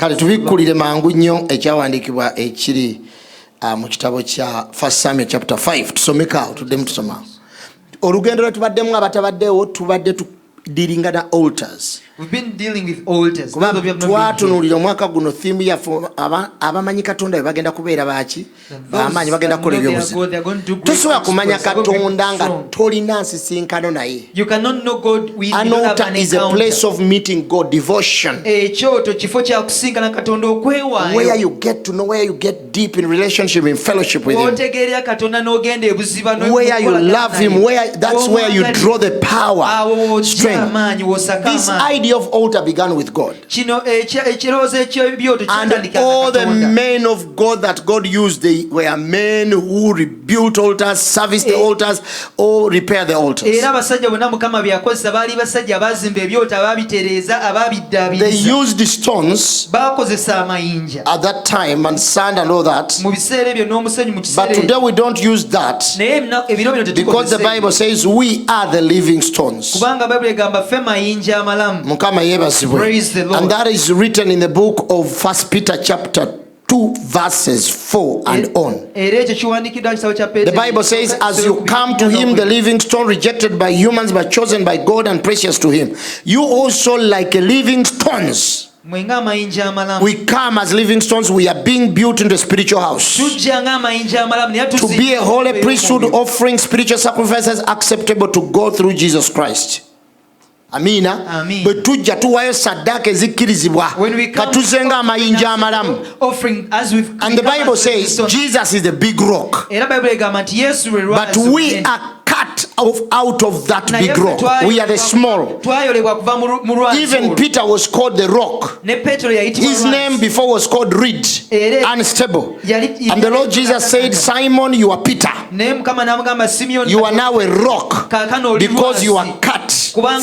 Kale tubikkulire mangu nnyo ekyawandiikibwa ekiri mu kitabo kya 1 Samuel chapter 5. Tusomeka tuddemu tusoma. Olugendo lwe tubaddemu abatabaddewo tubadde dealing na altars. We've been dealing with altars. Twatunuulira omwaka guno theme yaffe abamanyi Katonda bwe bagenda kubeera baaki bamaanyi bagenda kukola ebyobuzima. Tosobola kumanya Katonda nga tolina nsisinkano naye. You cannot know God with an altar is a place of meeting God, devotion. Ekyoto kifo kya kusinkana Katonda okwewaayo. Where you get to know, where you get deep in relationship, in fellowship with Him. Otegeerera Katonda n'ogenda ebuziba where you love Him, that's where you draw the power, strength. This idea of altar began with God. And all the men of God that God used, they were men who rebuilt altars, serviced the altars, or repair the altars. They used stones at that time and sand and all that. But today we don't use that because the Bible says we are the living stones. Praise the Lord. And that is written in the book of 1 Peter chapter 2 verses 4 and on. The Bible says, as you come to Him, the living stone, rejected by humans but chosen by God and precious to Him, you also like living stones. We come as living stones. We are being built into a spiritual house to be a holy priesthood, offering spiritual sacrifices acceptable to God through Jesus Christ. Amina. Bwe tujja tuwayo saddaaka ezikkirizibwa katuzenga amayinja amalamu. And the Bible says Jesus is the big rock, but we are cut out of that big rock. We are the small. Even Peter was called the rock. His name before was called reed, unstable. And the Lord Jesus said, Simon, you are Peter. You are now a rock because you are cut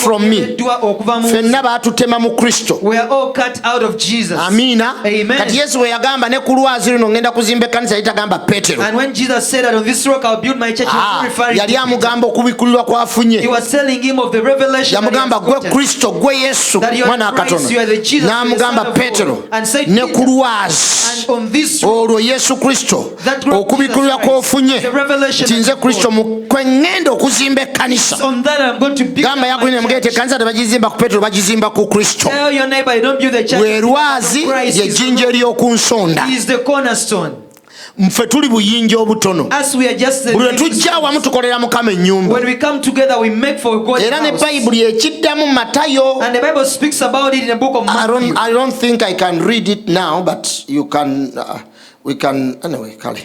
from me. Fenna baatutema mu Kristo. We are all cut out of Jesus. Amina. Kati Yesu we yagamba ne ku lwazi luno ngenda kuzimba ekkanisa yitagamba Petero. And when Jesus said that on this rock I'll build my church, he was referring to yali amugamba okubikulirwa kwafunye. He was telling him of the revelation. Yamugamba gwe Kristo gwe Yesu mwana wa Katonda. N'amugamba Petero ne ku lwazi olwo Yesu Kristo okubikulirwa kw'ofunye nti nze Kristo kwe ŋŋenda okuzimba ekkanisa. Gamba yakulina mugete kanisa tebagizimba ku Petero bagizimba ku Kristo. Lwe lwazi ye jjinja ery'oku nsonda. Mfe tuli buyinja obutono. Buli lwe tujja awamu tukolera Mukama ennyumba. Era ne Bayibuli ekiddamu Matayo. I don't think I can read it now, but you can we can anyway. Kale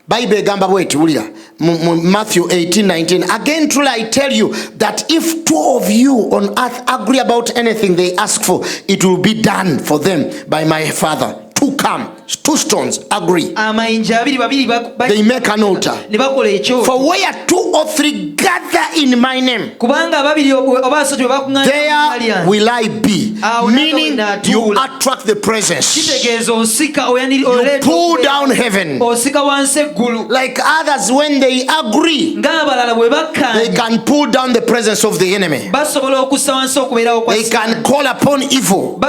Bible egamba bweti wulira Matthew 18:19. Again truly I tell you that if two of you on earth agree about anything they ask for, it will be done for them by my Father. Two stones agree. They make an altar. For where two or three gather in my name, there will I be. Meaning you attract the presence. You pull down heaven. Like others, when they agree, they can pull down the presence of the enemy. They can call upon evil.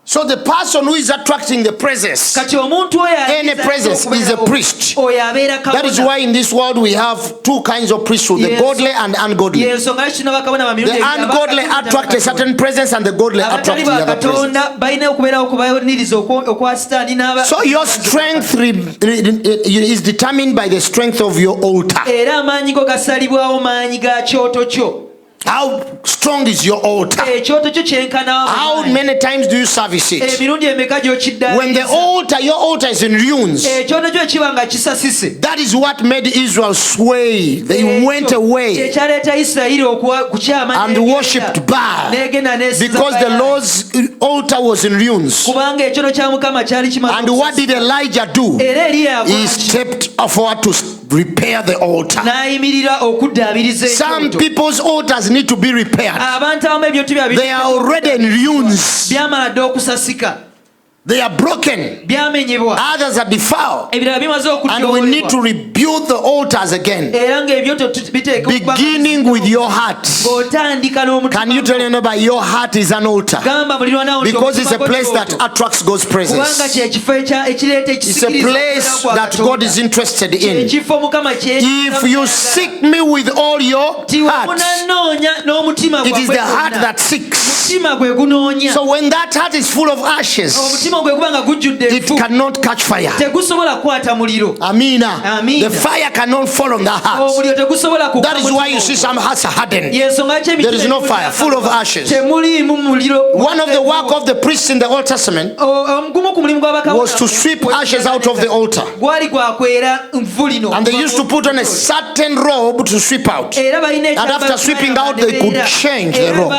So the person who is attracting the presence, any presence, is a priest. That is why in this world we have two kinds of priesthood, the godly and ungodly. The ungodly attract a certain presence and the godly attract the other presence. So your strength is determined by the strength of your altar. How strong is your altar? How many times do you service it? When the altar, your altar is in ruins, that is what made Israel sway. They went away and worshipped Baal because the Lord's altar was in ruins. And what did Elijah do? He stepped forward to repair the altar. Some people's altars need to be repaired. They are already in ruins. They are broken. Others are defiled. And we need to rebuild the altars again. Beginning with your heart. Can you tell your neighbor your heart is an altar? Because it's a place that attracts God's presence. It's a place that God is interested in. If you seek me with all your heart, it is the heart that seeks. So when that heart is full of ashes, it cannot catch fire. Amina. The fire cannot fall on the heart. That is why you see some hearts are hardened. There is no fire, full of ashes. One of the work of the priests in the Old Testament was to sweep ashes out of the altar. And they used to put on a certain robe to sweep out. And after sweeping out, they could change the robe.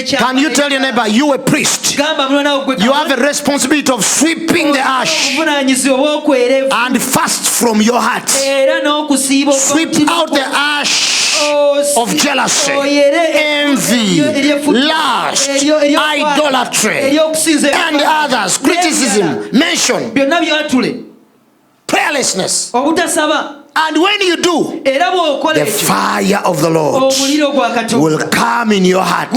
Can you tell your neighbor, you a priest? You have a responsibility of sweeping the ash and fast from your heart. Sweep out the ash of jealousy, envy, lust, idolatry, and others, criticism, mention, prayerlessness. And when you do, the fire of the Lord will come in your heart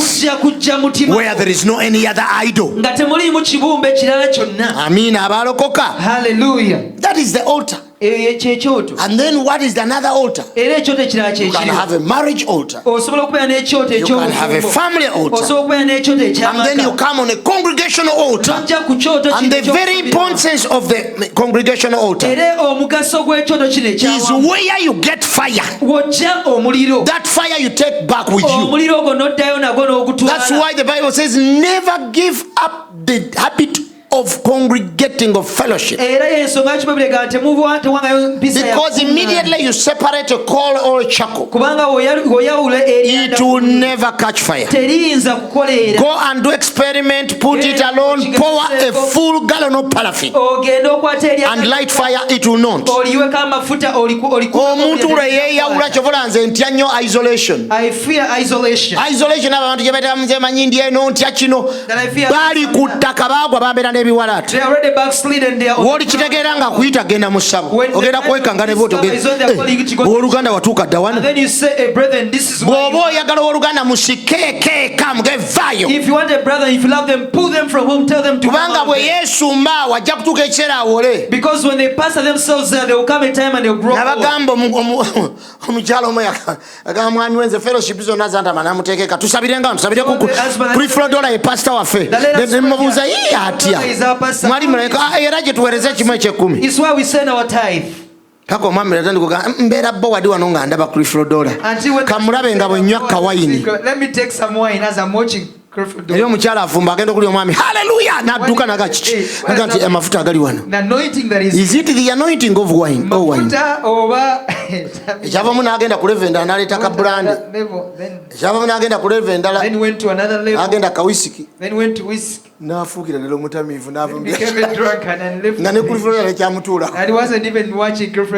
where there is no any other idol. Amina abalokoka. Hallelujah. That is the altar. And then what is another altar? You can have a marriage altar. You can have a family altar. And then you come on a congregational altar. And the very importance of the congregational altar is where you get fire. That fire you take back with you. That's why the Bible says never give up the habit of congregating, of fellowship. Because immediately you separate a coal or a charcoal, it will never catch fire. Go and do experiment, put it alone, pour a full gallon of paraffin and light fire, it will not. Isolation. I fear isolation. Isolation. They already backslidden. They are nga kuyita genda mu ssabo ogenda kwekanga ne boto oluganda watuuka dda wano bw'oba oyagala oluganda musikeeke kamugevayo kubanga bwe yeesumba wajja kutuuka ekiseera awole nabagamba omukyalo omu agamba mwami wenze fellowship zonna zantama namuteekeka tusabirenga tusabire kuri Florida ye pastor waffe nemubuuza ye atya mwali muleka era gye tuweereza ekimu eky'ekkumi kako omwami natandika mbeera bo wadi wano nga ndaba kuri Florida kamulabe nga bwennywa kawayini eri omukyala afumba agenda okulya omwami haleluya n'adduka naga kiki naga nti amafuta agali wano is it the anointing of wine or wine ekyavamu n'agenda ku level endala n'aleeta ka brand ekyavamu n'agenda ku level endala n'agenda kawisiki n'afuukira ddala omutamiivu n'avumbya nga ne kuli Florida ekyamutuula.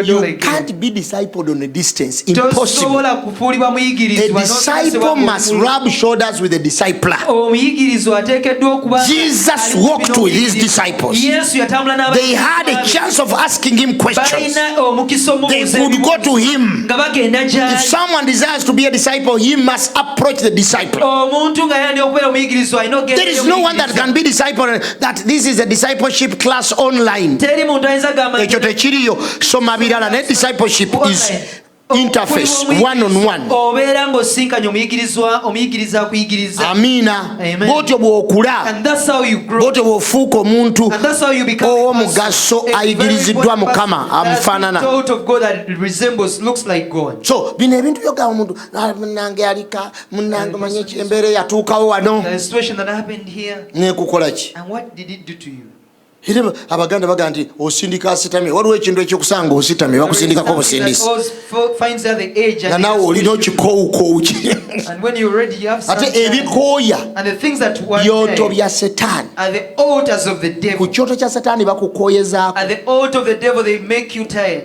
You can't be discipled on a distance. Impossible. A disciple must rub shoulders with a discipler. Jesus walked with his disciples. They had a chance of asking him questions. They could go to him. If someone desires to be a disciple, he must approach the disciple. There is no one that can be disciple that this is a discipleship class online. Ekyo tekiriyo soma birala ne discipleship is interface one on one. Amina. Bwotyo bw'okula bwotyo bw'ofuuka omuntu ow'omugaso ayigiriziddwa Mukama amufaanana. So bino ebintu byogaba omuntu munnange alika munnange manye embeera eyatuukawo wano nekukola ki? Abaganda baga nti osindika asitamye waliwo ekintu ekyokusanga ositamye bakusindikako busindisi nga naawe olina okikoowukoowu ki ate ebikooya byoto bya setaani ku kyoto kya setaani bakukooyezaako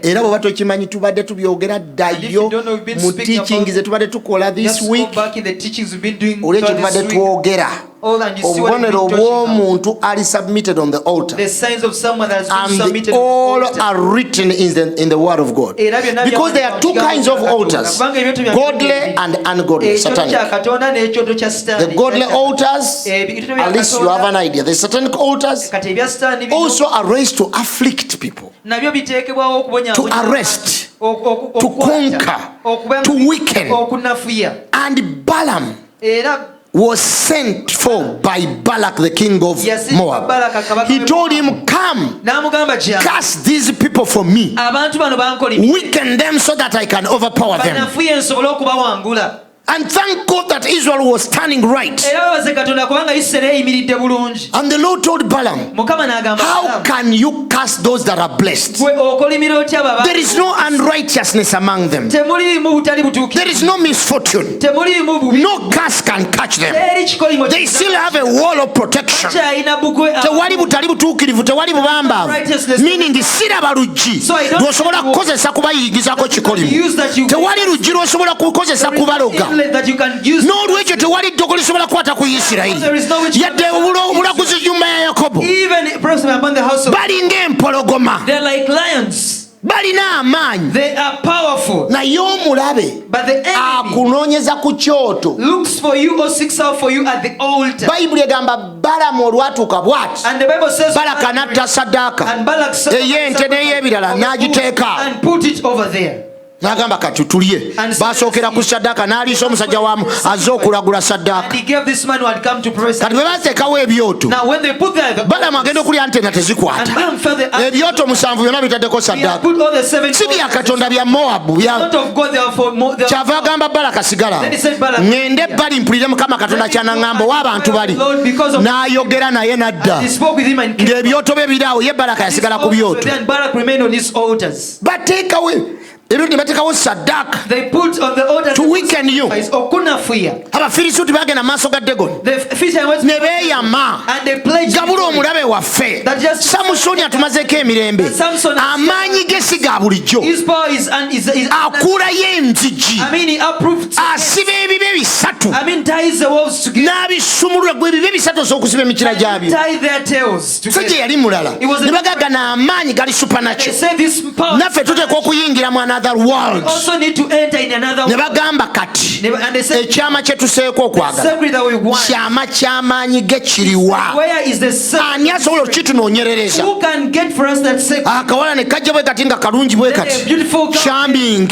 era bwe batokimanyi tubadde tubyogera ddayo mu teaching ze tubadde tukola this week olwekyo tubadde twogera obubonero bw'omuntu ali submitted on the altar, the signs of someone that has been and submitted all are written in the word of God, because there are two kinds of altars, godly and ungodly, satanic. The godly altars, at least you have an idea. The satanic altars also are raised to afflict people, to arrest, to conquer, to weaken. And Balaam was sent for by Balak, the king of Moab. He told him, come, cast these people for me, weaken them so that I can overpower them. And thank God that Israel was standing right. And the Lord told Balaam, how can you cast those that are blessed? There is no unrighteousness among them. There is no misfortune. No curse can catch them. They still have a wall of protection. Meaning the siraba luji lwosobola kukozesa kubayigizako kikolimo, tewali luji lwosobola kukozesa kubaloga, n'olwekyo tewali ddoggo lisobola kukwata ku Isirayiri yadde obulaguzi nyuma ya Yakobo. Balinga empologoma, balina amaanyi, naye omulabe akunoonyeza ku kyoto. Bayibuli egamba Balamu olwatuuka bw'ati, Balaka n'atta Saddaaka ey'ente n'ey'ebirala n'agiteeka. N'agamba kati tulye. Basookera ku Saddaaka n'aliisa omusajja waamu azze okulagula Saddaaka. Kati bwe bateekawo ebyoto, Balamu agenda okulya nte nga tezikwata. Ebyoto 7 byonna bitaddeko Saddaaka. Si bya Katonda, bya Mowabu. Kyava agamba Balaka, sigala ŋŋende ebbali mpulire Mukama Katonda ky'anaŋŋamba w'abantu bali. N'ayogera naye n'adda. Ng'ebyoto bye biraawo, ye Balaka yasigala ku byoto. Bateekawo ebyo Saddaaka to weaken you. Abafirisuuti bagenda maaso ga Dagoni ne beeyama, gabula omulabe waffe. Samusoni atumazeeko emirembe, amaanyi ge si ga bulijjo, akuulayo enzigi, asiba ebibe bisatu n'abisumulula. Gwe ebibe bisatu osobola okusiba emikira gyabyo. So gye yali mulala ne bagaga n'amaanyi gali supernatural. Naffe tuteekwa okuyingira mu another world. Ne bagamba kati ekyama kye tuseeko okwagala, kyama ky'amaanyi ge kiriwa? Ani asobola okitunoonyerereza? Akawala ne kajja bwe kati nga kalungi bwe kati, charming.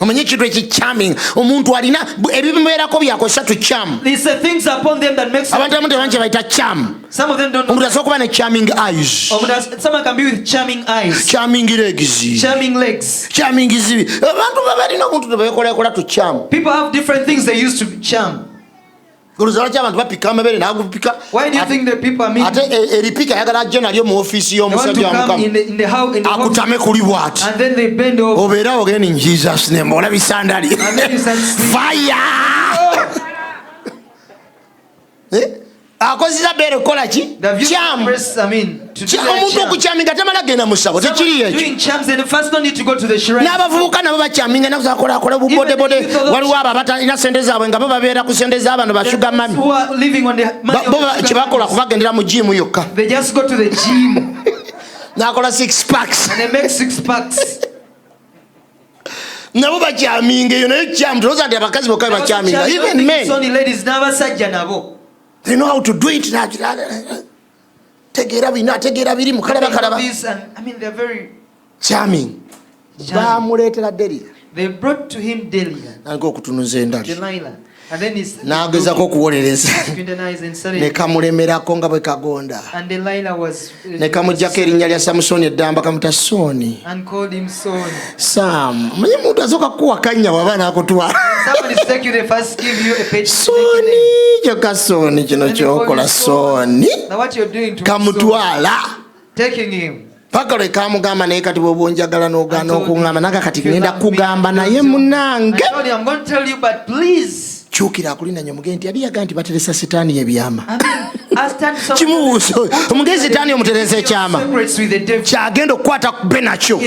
Omanyi ekintu eki-charming, omuntu alina ebimubeerako byakozesa tu charm. Abantu abamu tebamanyi kye bayita charm. Omuntu asobola okuba ne charming eyes, charming legs, charming zibi. Abantu balina omuntu tebeekolakola tu charm. People have different things they use to charm. Why do you think the people are ate eripika yagala ajje nalyo mu ofiisi y'omusajja wa Mukama akutame kuli bw'ati, and then they bend over. Obeera ogenda in Jesus name, olaba bisandali fire. Akozesa beere kukola ki? Kyam. Omuntu okukyaminga tamala genda mu ssabo, tekiri ekyo. N'abavubuka nabo bakyaminga nakuzakola bubodebode. Waliwo abo abatalina ssente zaabwe nga bo babeera ku ssente z'abano ba sugar mami. Bo kye bakola kubagendera mu gym yokka. N'akola 6 packs. Nabo bakyaminga eyo naye kyamu tulowooza nti abakazi bokka bakyaminga. Even men. They know how to do it. Tegera biri mukalaba. I mean, they're very charming. Bamuleetera Delilah. They brought to him Delilah. Delilah. N'agezaako okuwolereza ne kamulemerako nga bwe kagonda, ne kamuggyako erinnya lya Samusoni eddamba kamuta Sooni. Sam, manyi muntu asooka kuwakanya bw'aba n'akutwala. Sooni, kyokka Sooni kino ky'okola Sooni kamutwala. Paka lwe kamugamba naye kati bw'oba onjagala n'ogaana okuŋŋamba naga kati ngenda kugamba naye munnange. Kyukira akulina nnyo mugende nti yali yagaa nti bateresa Setaani ebyama. kimubuuso omugezi tani omutereza ekyama kyagenda okukwata be nakyo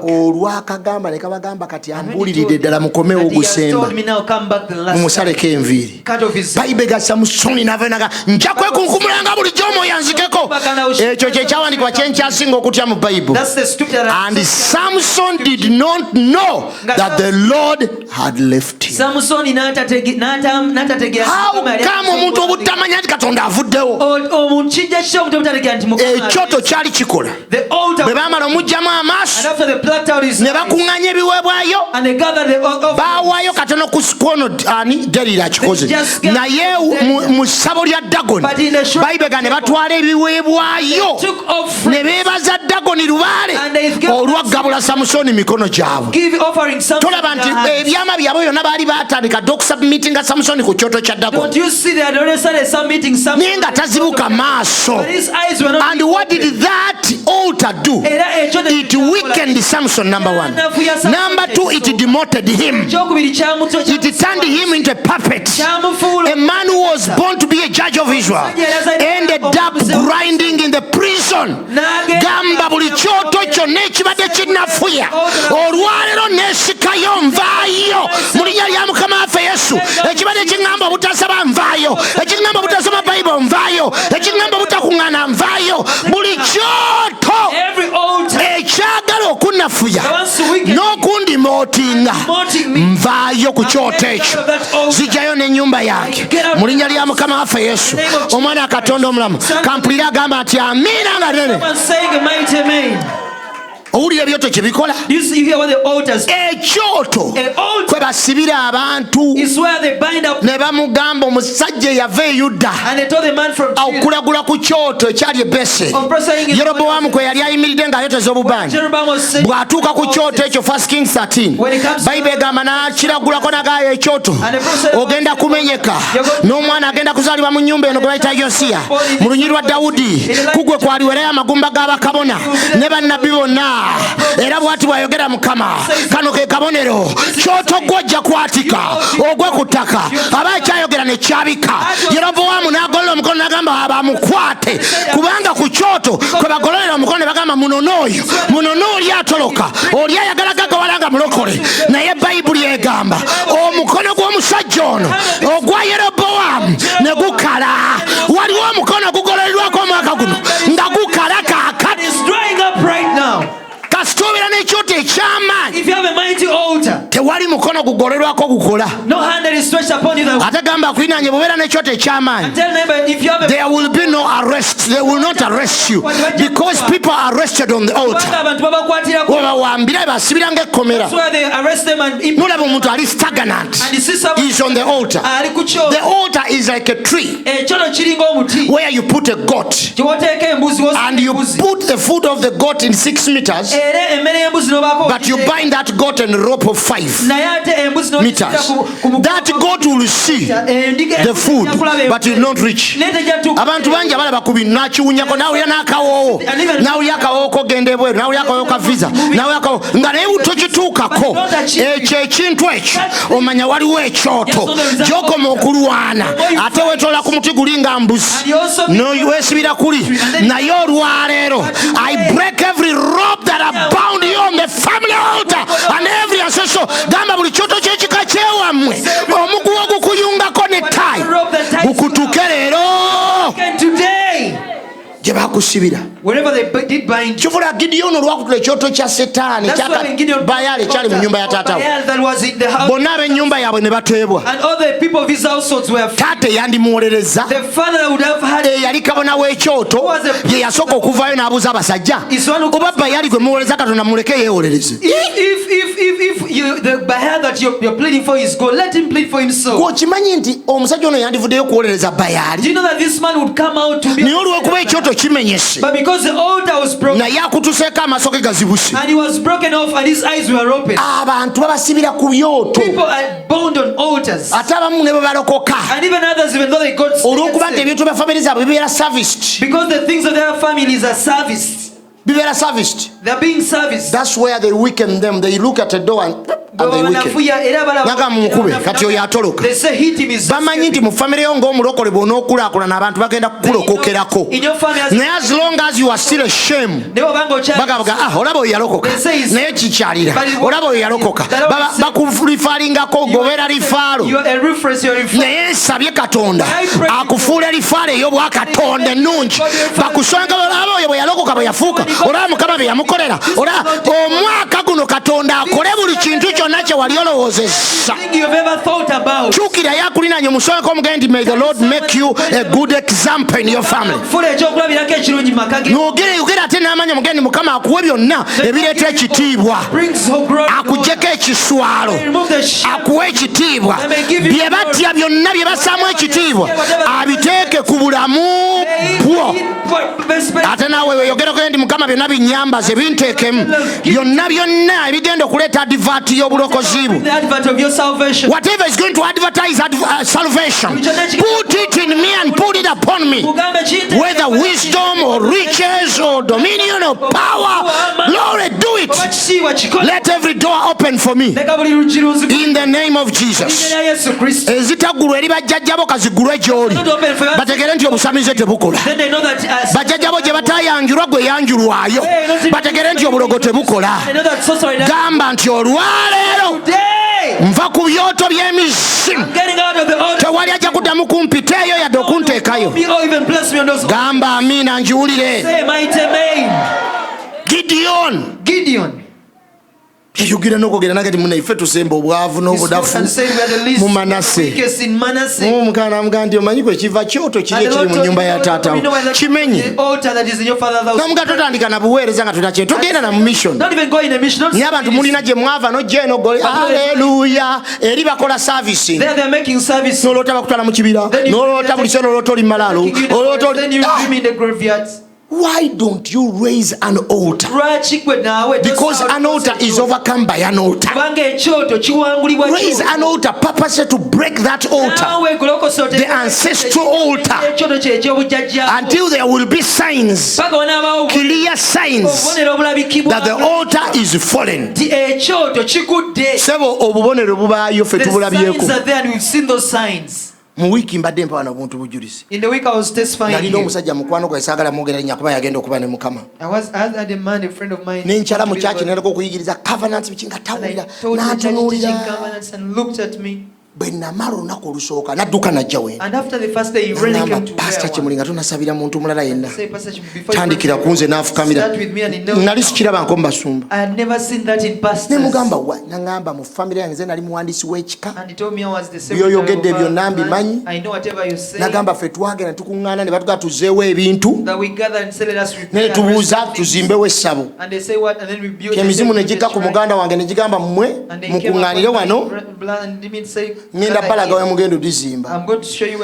olwakagamba ne kabagamba kati ambuuliridde ddala mukomewo ogusemba mumusaleko enviiri bayibe ga samusoni navaenaga nja kwekunkumulanga bulijjo omwoyo anzikeko ekyo kyekyawandiikibwa kyenkyasinga okutya mu bayibuli. And Samson did not know that the Lord had left him. How come omuntu obutamanya nti katonda avuddewo? Ekyoto kyali kikola bwe baamala omugyamu amaaso ne bakuŋŋanya ebiweebwayo baawaayo katono ku sikono ani Derira akikoze naye mu ssabo lya Dagoni bayibega ne batwala ebiweebwayo ne beebaza Dagoni lubaale olwaggabula Samusoni mikono gyabwe. Tolaba nti ebyama byabwe byonna baali baatandika dde okusubmitinga Samusoni ku kyoto kya Dagoni naye nga tazibuka maaso. And what did that altar do? It weakened Samson, number one. Number two, it demoted him. It turned him into a puppet. A man who was born to be a judge of Israel ended up grinding in the prison. Gamba buli kyoto kyonna ekibadde kinnafuya olwaleero neesikayo nvaayo mu linnya lya Mukama waffe Yesu. Ekibadde kiŋŋamba obutasaba nvaayo, ekiŋŋamba obutasoma Bayibuli nvaayo, ekiŋŋamba obutakuŋŋaana nvaayo. Buli kyoto ekyagala okunnafuya n'okundimootinga nvaayo ku kyoto ekyo, zijjayo n'ennyumba yange mu linnya lya Mukama waffe Yesu. Omwana Katonda omulamu kampulira agamba nti amiina nga nene. Owulira ebyoto kye bikola? Ekyoto kwe basibira abantu ne bamugamba omusajja eyava e Yuda okulagula ku kyoto ekyali e Beseri. Yerobowaamu kwe yali ayimiridde ng'ayoteza obubanyi bw'atuuka ku kyoto ekyo 1 Kings 13 Bayibuli egamba n'akiragulako nagaayo ekyoto ogenda kumenyeka n'omwana agenda kuzaalibwa mu nnyumba eno gwe bayita Yosiya mu lunyiri lwa Dawudi kugwe kwaliwerayo amagumba g'abakabona ne bannabbi bonna. Era bw'ati bw'ayogera Mukama, kano ke kabonero kyoto gw'ojja kwatika ogwe ku ttaka. Aba akyayogera ne kyabika. Yerobowaamu n'agolola omukono n'agamba bamukwate kubanga ku kyoto kwe bagololera omukono ne bagamba munono oyo, munono oli atoloka, oli ayagala gagawala nga mulokole. Naye Bayibuli egamba omukono gw'omusajja ono ogwa Yerobowaamu ne gukala. Waliwo omukono gugololerwako omwaka guno nga gukala kaakati. Kasitobera n'ekyoto eky'amaanyi tewali mukono gugolerwako gukola. Ate gamba akulinaanye bw'obeera n'ekyoto eky'amaanyi there will be no arrest. They will not arrest you because people are arrested on the altar. Webawambira basibira ng'ekkomera. Nolaba omuntu ali stagnant. He is on the altar. The altar is like a tree where you put a goat and you put the foot of the goat in 6 meters. But you bind that goat in a rope of 5 meters. That goat will see the food, but it will not reach. Abantu bangi abalaba ku bintu nakiwunyako nawulira n'akawoowo nawulira akawoowo kogenda ebweru nawulira akawoowo ka visa nawulira akawoowo nga naye tokituukako ekyo ekintu ekyo omanya waliwo ekyoto gy'okoma okulwana ate weetola ku muti guli nga mbuzi weesibira kuli. Naye olwaleero I break every rope that I bound you on the family altar and every ancestral. Gamba buli kyoto ky'ekika kyewammwe omuguwa gukuyungako ne tayi gukutuke leero gye bakusibira. Kivula Gideoni olwakutula ekyoto kya Setaani Bayaali ekyali mu nnyumba ya taata we. Bonna ab'ennyumba yaabwe ne bateebwa. Taata eyandimuwolereza eyali kabona w'ekyoto ye yasooka okuvaayo n'abuuza abasajja oba Bayaali gwe muwolereza Katonda muleke yeewolereze. Okimanyi nti omusajja ono yandivuddeyo okuwolereza Bayaali naye olw'okuba ekyoto kimenyese naye akutuseeko amaaso ge gazibuse. Abantu babasibira ku byoto ate abamu ne bwe balokoka olw'okuba nti ebintu bya famire zaabwe bibeera serviced. That's where they weaken them. They look at a door and and the wicked. Naga mukube kati oyo atoloka. Bamanyi nti mu family yo ng'omulokole bw'onookulaakulana abantu bagenda kukulokokerako. Naye as long as you are still a shame, bagavuga olaba oyo yalokoka naye kikyalira, olaba oyo yalokoka, bakufulifaalingako gobeera lifaalo. Naye nsabye Katonda akufuula lifaalo ey'obwakatonda ennungi, bakusonga olaba oyo bwe yalokoka bwe yafuuka, olaba Mukama bye yamukolera, olaba omwaka guno Katonda akole buli kintu kyonna kye wali olowozesa. Kyukira yakulinanye omusonga omugende, may the Lord make you a good example in your family. Nogera ate n'amanya mugende Mukama akuwe byonna ebireeta ekitiibwa, akuggyeko ekiswalo, akuwe ekitiibwa, bye batya byonna bye bassaamu ekitiibwa abiteeke ku bulamu bwo. Ate naawe weeyogereko ndi Mukama byonna binnyambaze binteekemu, byonna ebigenda okuleeta advert y'obulokozi bwo. Whatever is going to advertise salvation, put it in me and put it upon me, whether wisdom or riches or dominion or power. Lord, do it. Let every door open for me in the name of Jesus. Ezitagulwa eri bajjajjabo kazigulwe gy'oli, bategere nti obusamize tebukola. Bajjajjabo gye batayanjulwa gwe yanjulwayo, bategere nti obulogo tebukola. Gamba nti olwaleero nva ku byoto by'emizimu, tewali ajja kuddamu kumpiteeyo yadde okunteekayo. Gamba amiina njiwulire. Gideon yayogera n'okwogera nage ti munaife tusemba obwavu n'obudafu mu Manase. Omukana amugamba nti omanyi kwe kiva kyoto kiri ekiri mu nnyumba ya taatawo kimenye. Namuga totandika na buweereza nga tutakye togenda na mu mission. Naye abantu mulina gye mwava n'ojja eno gole haleluya eri bakola servicing. N'olota bakutwala mu kibira, n'olota buli seno olota oli malaalo, why don't you raise an altar? Because an altar is overcome by an altar. Raise an altar, purpose to break that altar, the ancestral altar, until there will be signs, clear signs that the altar is fallen. Sebo obubonero bubaayo fe tubulabyeko. Mu wiki mbadde mpawana obuntu bujulizi. In the week I was testifying. Nalina omusajja mukwano gwe saagala mwogera nnyo kuba yagenda okuba ne Mukama. I had a man, a friend of mine. Nenkyala mu kyaki nereko okuyigiriza covenants bikinga tawulira n'atunuulira. And looked at me. Bwe namala olunaku olusooka n'adduka n'ajja we. And after the first day he really came to Pastor Kimulinga tunasabira muntu mulala yenna. Tandikira kunze n'afukamira. Nali sikirabangako mu basumba. I had never seen that in pastors. Ne mugamba wa nangamba mu family yange nze nali muwandiisi w'ekika. And he told me I was the same. Byoyogedde byonna mbimanyi. I know whatever you say. Nagamba ffe twagenda ne tukuŋŋaana ne batugaa tuzzeewo ebintu. That we gather and say let us repair. Ne tubuuza tuzimbewo essabo. And they say what and then we build. Emizimu ne gikka ku muganda wange ne gigamba mmwe mukuŋŋaanire wano. Ngenda balaga mugendo dizimba.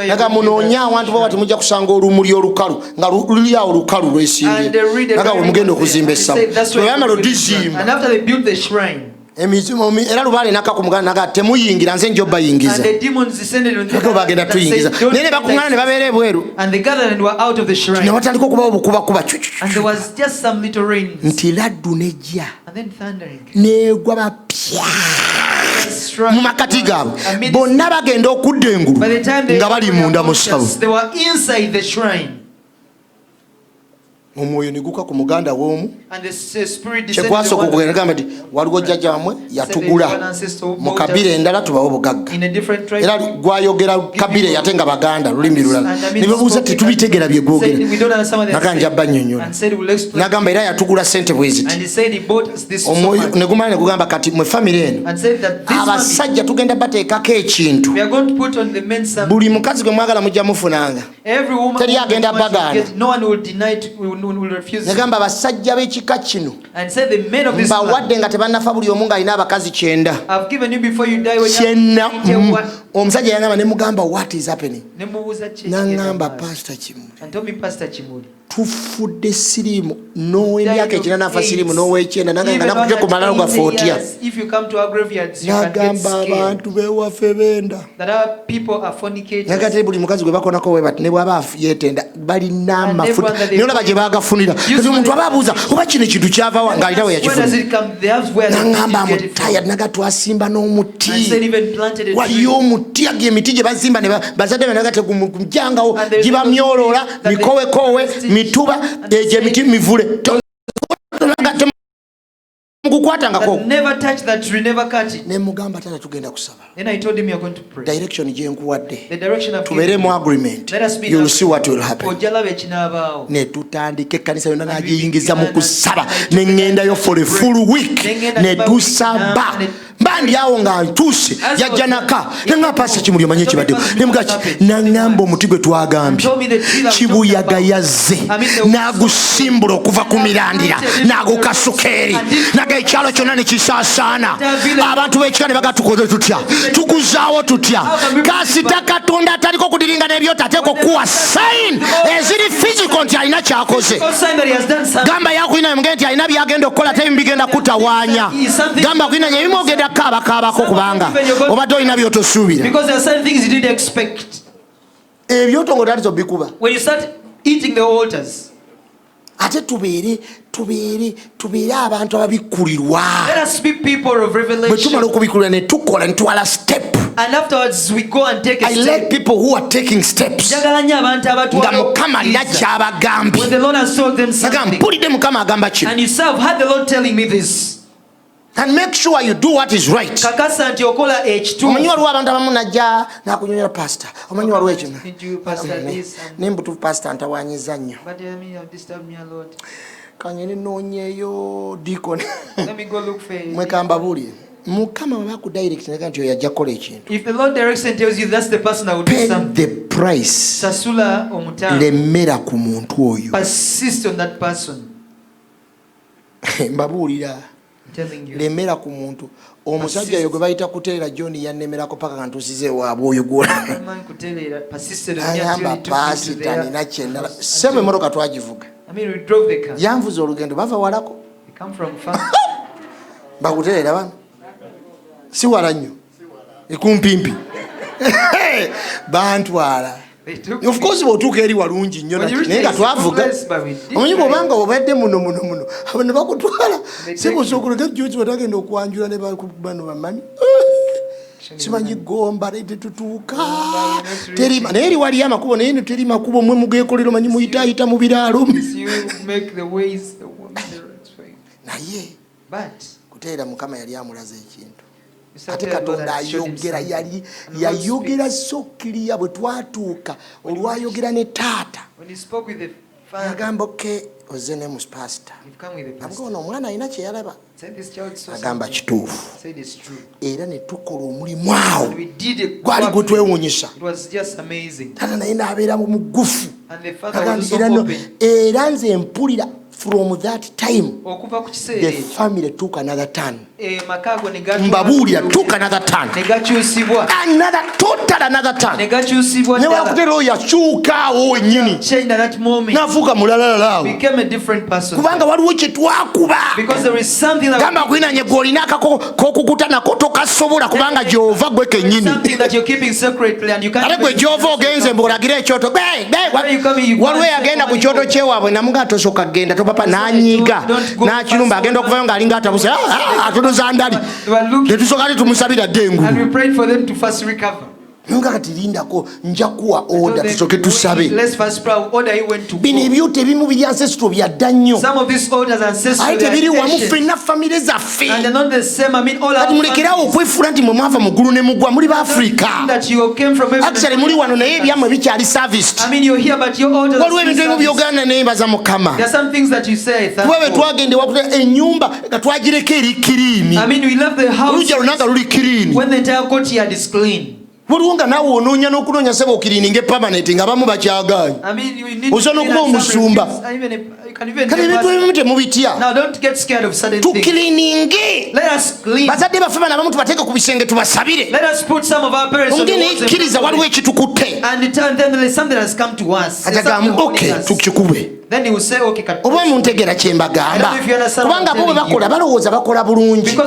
Naga munoonya awantu baba temujja kusanga olumuli olukalu nga luli awo olukalu lwesimbye. Naga mugendo okuzimba essabo. Bweyamala odizimba. And after they built the shrine. Emizimu era lubaale naka ku muganda naga temuyingira nze njo bayingiza. And the demons descended on them. Bagenda tuyingiza. Nene bakuŋŋaana ne babeera ebweru. And they gathered and were out of the shrine. Ne watandika okubawo obukubakuba. And there was just some little rain. Nti laddu nejja. And then thundering. Neegwa bapya. Mu makati gaabwe bonna bagenda okudda engulu nga bali munda mu ssabo. Omwoyo ne guka ku muganda w'omu kyekwasooka okugenda gamba nti waliwo jjajja wamwe yatugula mu kabira endala tubawo obugagga era gwayogera kabira ate nga baganda lulimi lulala ne babuuza tetubitegera bye gwogera naga njabba nnyonnyola nagamba era yatugula ssente bwe ziti omwoyo ne gumala ne gugamba kati mwe famire eno abasajja tugenda bateekako ekintu buli mukazi gwe mwagala mujja mufunanga teri agenda baganda negamba abasajja b'ekika kino mbawadde nga tebannafa buli omu ng'alina abakazi 9 omusajja yangamba ne mugamba what is happening. Nangamba Pastor Kimuli. And told me Pastor Kimuli. Tufudde sirimu n'ow'emyaka ekina nafa sirimu n'ow'ekyenda nagamba nakujja ku malalo gaffe otya. Nagamba abantu bewaffe benda. Nagatali buli mukazi gwe bakonako we bati ne bw'aba yeetenda balina amafuta naye olaba gye baagafunira kati omuntu aba abuuza oba kino ekintu kyava ng'alina we yakifuna. Nagamba mutaya nagatwasimba n'omuti waliyo omuti ago emiti gye bazimba ne bazadde be nagategujangawo gibamyoloola mikowekowe mituba egyo emiti mivule never touch that tree, never cut it. Then I told him you're going to pray. Direction the direction of agreement. Let us be You'll see what will happen. Ne tutandika ekkanisa yonna n'agiyingiza mu kusaba ne ŋŋendayo for a full week ne tusaba bandi awo nga ntuuse yajja naka nanga Pastor Kimuli omanye ekibadde ne mugaki naŋŋamba omuti gwe twagambye kibuyaga yazze n'agusimbula okuva ku mirandira n'agukasuka eri naga ekyalo kyonna ne kisaasaana abantu b'ekika ne bagatukoze tutya tukuzaawo tutya kasita Katonda ataliko kudiringa n'ebyoto ateeka okuwa sign eziri physical nti alina kyakoze gamba yakulina mugende nti alina byagenda okukola ate bigenda kutawaanya gamba kulina nye bimwogenda kaabakaabako kubanga obadde olina byotosuubira ebyoto ng'otandise obikuba ate tubeere abantu ababikkulirwa bwe tumala okubikulirwa ne tukola ne twala step. And afterwards we go and take a step. I like people who are taking steps. Nga Mukama alina kyabagambye. When the Lord has told them something. Mpulidde Mukama agamba kino. And you say, I've heard the Lord telling me this. And make sure you do what is right. Kakasa nti okola ekituufu. Omanyi waliwo abantu abamu najja n'akunyonyola pastor. Omanyi waliwo ekyo. N'embutuufu pastor ntawaanyiza nnyo. Kanyeni noonyeeyo deacon. Let me go look for you. Mwekamba buulire. Mukama bwe bakudirect nega nti oyo ajja kukola ekintu. If the Lord directs and tells you that's the person that will do something. Pay the price. Sasula omutano. Lemera ku muntu oyo. Persist on that person. Mbabuulira. Lemera ku muntu omusajja oyo gwe bayita kuteera John yannemerako paka kantusize waabwe oyo gwola ayamba paasi tanina kyendala sebe emotoka twagivuga yanvuza olugendo bava walako bakutereera bano si wala nnyo ekumpimpi bantwala. Of course bw'otuuka eri walungi nnyo naye nga twavuga omanyi bw'obanga obadde muno abo ne bakutwala si busookologa juzi batagenda okwanjula ne bano bamani simanyi gomba tetutuuka terima naye eri waliyo amakubo naye teri makubo mwe mugeekolera omanyi muyitaayita mu biraalo naye kuteera Mukama yali amulaza ekintu. Ate Katonda ayogera yayogera sokkiriya bwe twatuuka olwayogera ne taata agamba oke ozze ne mu pastor nabwo ono omwana alina kye yalaba agamba kituufu era ne tukola omulimu awo gwali gwe twewuunyisa taata naye n'abeera mu mugufu era nze mpulira from that time the family took another turn. Mbabuulira took another turn. Another turn. Ne wakutera oyo yakyukaawo wennyini n'afuuka mulalala kubanga waliwo kye twakuba gamba kulinanye gw'olina akako k'okukuta nako tokasobola kubanga gy'ova gwe kennyini ate gwe gy'ova ogenze mbulagire ekyoto waliwo yagenda ku kyoto kyewaabwe namuga tosooka kgenda topapa n'anyiiga n'akirumba agenda okuvayo ng'alinga atabuse atonoza ndali netusooka tumusabira ddengu nga kati lindako nja kuwa order tusooke tusabe bino ebyoto ebimu biri ancestral byadda nnyo aye tebiri wamu ffenna famire zaffe kati mulekerawo okwefuula nti mwe mwava mu ggulu ne mugwa muli baafrika actually muli wano naye ebyammwe bikyali serviced waliwo ebintu ebimu byogana neyembaza Mukama kuba bwe twagende wakuta ennyumba nga twagireko eri kiriini olujja lwonna nga luli kiriini waliwo nga naawe onoonya n'okunoonya sebo okirininga permanent nga abamu bakyagaanyi osobola okuba omusumba kale ebintu ebimu temubitya tukirininge bazadde baffe bana abamu tubateeke ku bisenge tubasabire onge nekkiriza waliwo ekitukutte atagamu okay tukikube oba muntegera kye mbagamba kubanga bo bwe bakola balowooza bakola bulungi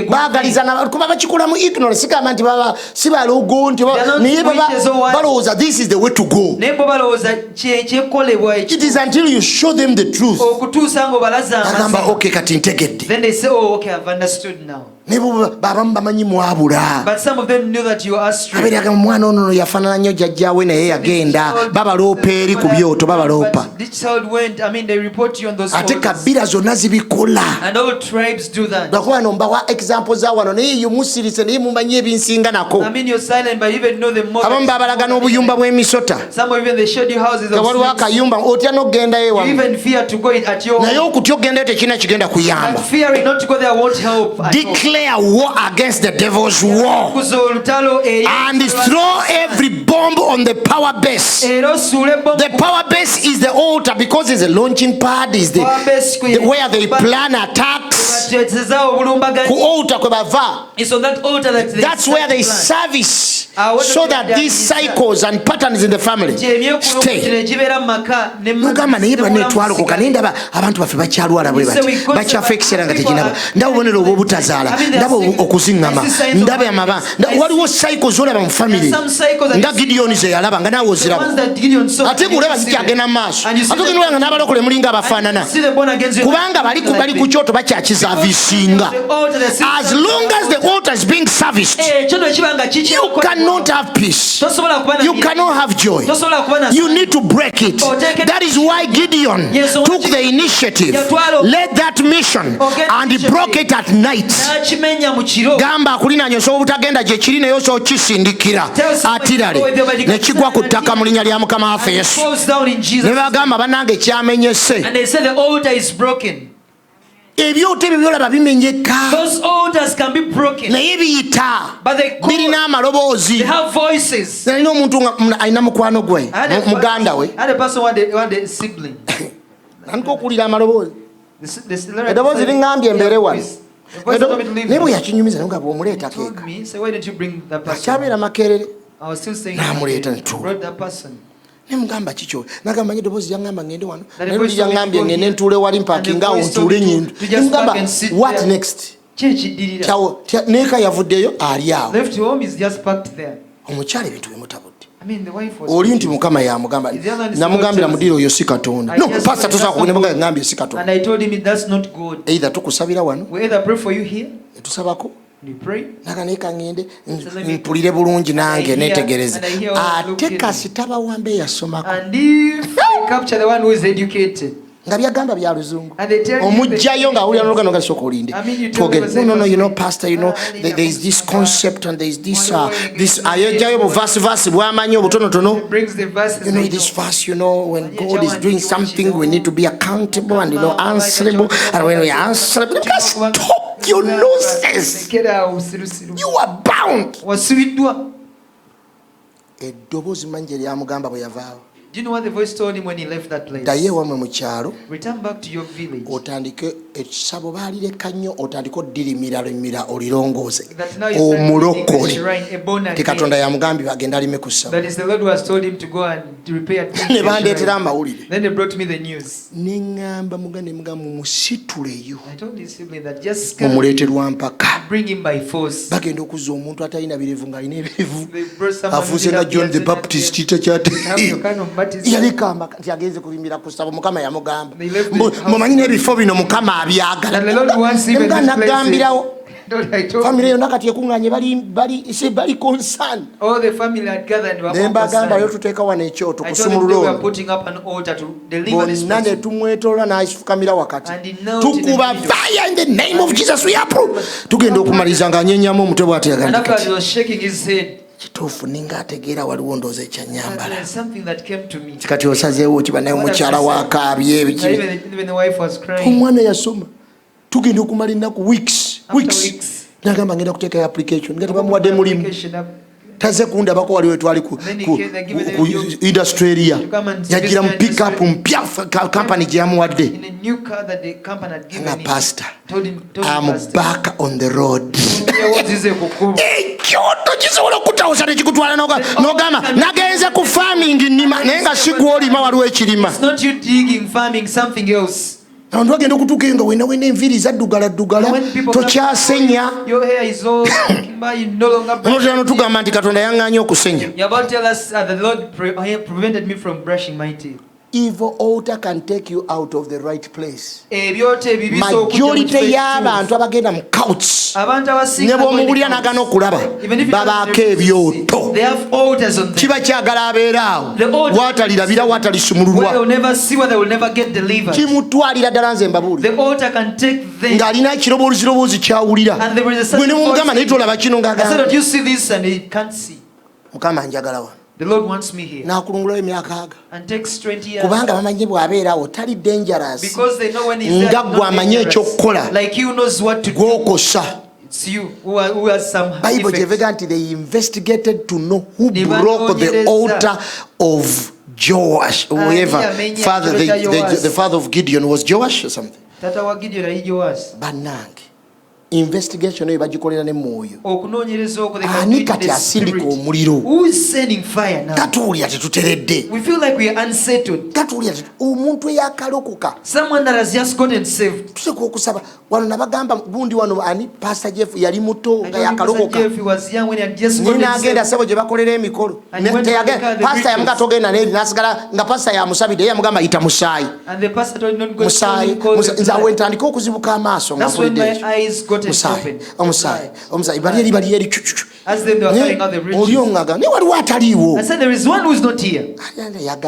baagaliza kuba bakikola mu ignorance sigamba nti baba si balogo nti naye balowooza this is the way to go. It is until you show them the truth bagamba okay kati ntegedde nebo babamu bamanyi mwabula abeeraga mwana ono yafaanana nnyo jjajjaawe naye yagenda babaloopa eri ku byoto babaloopa ate kabira zonna zibikola lwakuba no mbawa example za wano naye yo musirise naye mumanyi ebinsinga nako abamu babalaga n'obuyumba bw'emisota nga waliwo akayumba otya n'okgendayo ewamu naye okutya okgendayo tekirina kigenda kuyamba. Declare war against the devil's war and throw every bomb on the power base. The power base is the altar because it's a launching pad, is the where they plan attacks. Ku altar kwe bava. That's where they service so that these cycles and patterns in the family stay. Mugamba naye banetwalokoka naye ndaba abantu baffe bakyalwala bwe bati bakyafa ekiseera nga tekinaba ndaba obubonero obw'obutazaala ndaba okuziŋŋama ndaba amaba waliwo cycles olaba mu family nga Gideon ze yalaba nga naawe oziraba ate kulaba zikyagenda mu maaso ate ogenda olaba nga n'abalokole mulinga abafaanana kubanga bali ku kyoto bakyakisavisinga. As long as the altar is being serviced you cannot have peace, you cannot have joy, you need to break it. That is why Gideon took the initiative, led that mission and broke it at night. Gamba akulinaanye osobola obutagenda gye kiri naye osobola okisindikira atirale ne kigwa ku ttaka mu linnya lya Mukama waffe Yesu ne bagamba bannange kyamenyese ebyoto ebyo byolaba bimenyeka naye biyita birina amaloboozi. Nalina omuntu alina mukwano gwe muganda we nanika okuwulira amaloboozi eddoboozi liŋŋambye embeere wano naye bwe yakinyumiza nga bw'omuleetako eka akyabeera makerere n'amuleeta ntuula nemugamba kikyo nagamba nyo eddoboozi lyaŋŋamba ŋŋende wano naye luli lyaŋŋambye ŋŋende ntuule wali mpakinga awo ntuule nyindu nemugamba what next neeka yavuddeyo ali awo omukyala ebintu bimutabudde oli nti Mukama yamugamba namugambira mudiiro oyo si Katonda no pastor tosobola kugenda ngambye si Katonda either tukusabira wano tusabako nakaneka ngende mpulire bulungi nange netegereze ate kasita bawambe yasomako nga byagamba bya luzungu omujjayo nga awulira n'olugano nga sooka olinde twogere no you know pastor you know there is this concept and there is this ayejjayo mu verse bwamanyi obutonotono you know this verse you know when God is doing something we need to be accountable and you know answerable and when we are answerable stop your nonsense you are bound. Eddoboozi manje lyamugamba bwe yavaawo. Do you know what the voice told him when he left that place? Return back to your village. That is the Lord who has told him to go and to repair. Then they brought me the news. I told his sibling that just bring him by force. They brought someone John the Baptist. Yalikamba kati agenze kulimbira kusaba Mukama yamugamba mumanyi n'ebifo bino Mukama abyagala nagambirawo family yonna kati ekunganye bali concerned. All the family had gathered and were concerned. Yo tuteeka wano ekyoto kusumulula we were putting up an altar to deliver this person. Nane tumwetola n'afukamira wakati tukuba fire in the name of Jesus we approve tugenda okumaliza nga anyenyamu omutwe bw'ati yagandika and he was shaking his head. Kituufu ninga ategeera waliwo ndooza ekyanyambala kati osazeewo oti banaye omukyala wakaabye ebiki omwana yasoma tugenda okumala ennaku weeks Nagamba ngenda kuteeka application ngati bamuwadde mulimu taze kundabako waliwo twali ku Australia yagira mu pick up mpya company gyamuwadde nga pastor I'm back on the road ekyoto kisobola okutawusa nekikutwala nogamba nagenze ku farming nnima naye nga sigwolima waliwo ekirima abantu bagenda okutuuka eyo nga wena enviiri zaddugala tokyasenya onotera tugamba nti Katonda yaŋŋaanya okusenya. Evil altar can take you out of the right place. Majority y'abantu abagenda mu couch ne bw'omubulira n'agaana okulaba babaako ebyoto kiba kyagala abeera awo waatalirabira waatalisumululwa kimutwalira ddala nze mbabuulira ng'alina ekiroboozi kyawulira gwe ne mumugamba naye tolaba kino ng'agamba Mukama njagala wa. The Lord wants me here. And takes 20 years. Tali dangerous. Because they know when he's dangerous. Like you knows what to do. It's you who has some effects. They investigated to know who broke the altar of Joash. Whoever father, the father of Gideon was Joash or something. Tata wa Gideon ali Joash. Banange. Investigation eyo bagikolera ne mwoyo ani kati asindika omuliro tatuwulira tetuteredde tatuwulira omuntu eyakalokoka tuseka okusaba wano nabagamba gundi wano ani Pastor Jeff yali muto nga yakalokoka nagenda sebo gye bakolera emikolo pastor yamuga togenda neri nasigala nga pastor yamusabidde yamugamba yita musaayi nze awo ntandika okuzibuka amaaso nga omusaayi bali eri oliongaga ne waliwo ataliiwo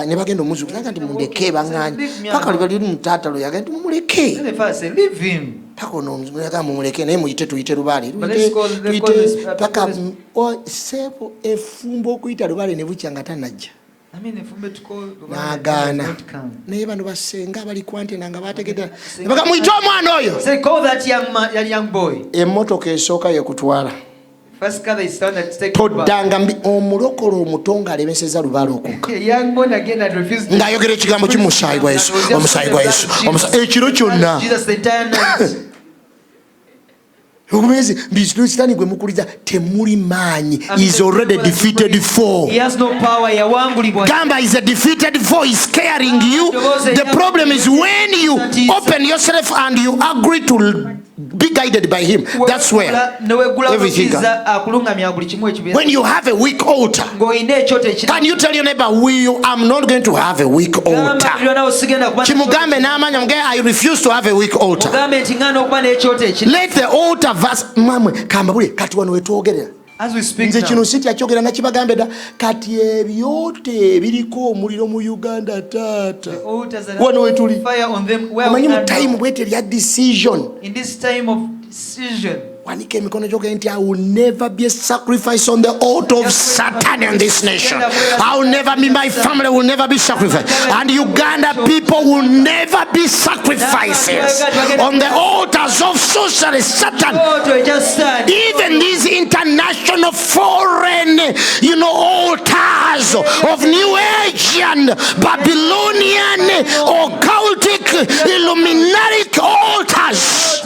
ne bagenda omuzuukuza nti muleke baŋŋaanyi paka bali mutaatalo yaga nti mumuleke paka onoyaga mumuleke naye muyite tuyite lubaale paka sebo efumba okuyita lubaale ne bukya nga tanajja n'agaana naye bano basenga bali kwantena nga bategedde baga muyite omwana oyo emmotoka esooka yekutwala toddanga omulokole omuto ng'alemeseza lubaale okukka ng'ayogera ekigambo kimusaayi gwa Yesu omusaayi gwa Yesu ekiro kyonna Ogumezi bisitani gwe mukuliza temuli maanyi is already defeated foe. He has no power yawangulibwa. Gamba is a defeated foe is scaring you. The problem is when you open yourself and you agree to be guided by him. That's where everything comes. When you have a weak altar, can you tell your neighbor, I'm not going to have a weak altar. Chimugambe namanya mge, I refuse to have a weak altar. Let the altar verse as we speak now. Kino siti akyogera nakibagambe da kati ebyote biriko omuliro mu Uganda tata wano wetuli omanyi mu time bwete lya decision. In this time of decision, wanike emikono gyoge nti I will never be a sacrifice on the altar of Satan in this nation. I will never be, my family will never be sacrificed, and Uganda people will never be sacrifices on the altars of sorcery, Satan. Even these international foreign altars of New Asian, Babylonian, occultic, Illuminati altars.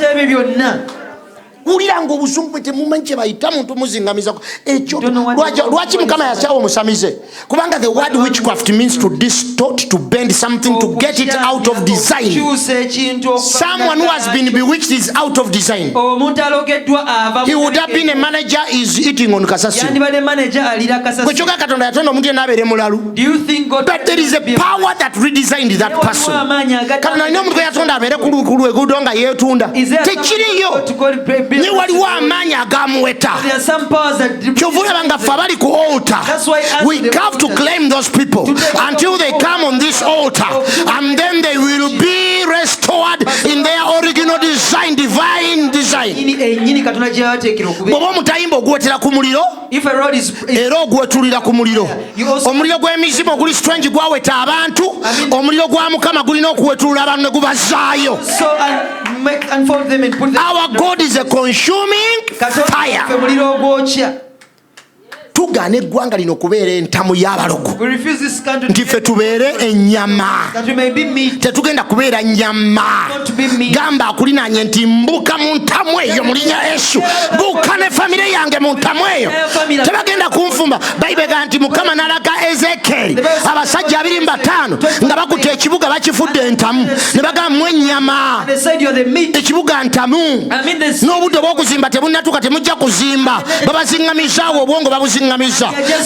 Uliranga obuzungu temumanyi kye bayita muntu muzingamizako ekyo lwaki Mukama yakyawa omusamize kubanga the word witchcraft means to distort, to bend something, to get it out of design. Someone who has been bewitched is out of design. He would have been a manager is eating on kasasi. Kwechoka Katonda yatonda omuntu n'abeere mulalu. But there is a power that redesigned that person. Katonda ino omuntu yatonda abeere ku lweguudo nga yeetunda tekiriyo. Ni waliwo amaanyi agamuweta kyovulaba nga ffe abali ku altar. We have to claim those people until they come on this altar, and then they will be restored in their original design, divine design. Bw'oba omutayimba ogwetera ku muliro era ogwetulira ku muliro. Omuliro gw'emizimu oguli strange gwaweta abantu, omuliro gwa Mukama gulina okuwetulula abantu ne gubazaayo. unfold them and put them. Our God is a consuming fire. Tugaana eggwanga lino okubeera entamu y'abalogo nti ffe tubeere ennyama tetugenda kubeera nnyama. Gamba akulinaanye nti mbuka mu ntamu eyo mu linnya Yesu. Buuka ne famire yange mu ntamu eyo, tebagenda kunfumba. Bayibuli egamba nti Mukama n'alaga Ezeekeri abasajja 25 nga bakutte ekibuga bakifudde entamu ne bagamba mmwe ennyama, ekibuga ntamu, n'obudde bw'okuzimba tebunnatuuka, temujja kuzimba. Babaziŋŋamisaawo obwongo babuziŋŋamisa.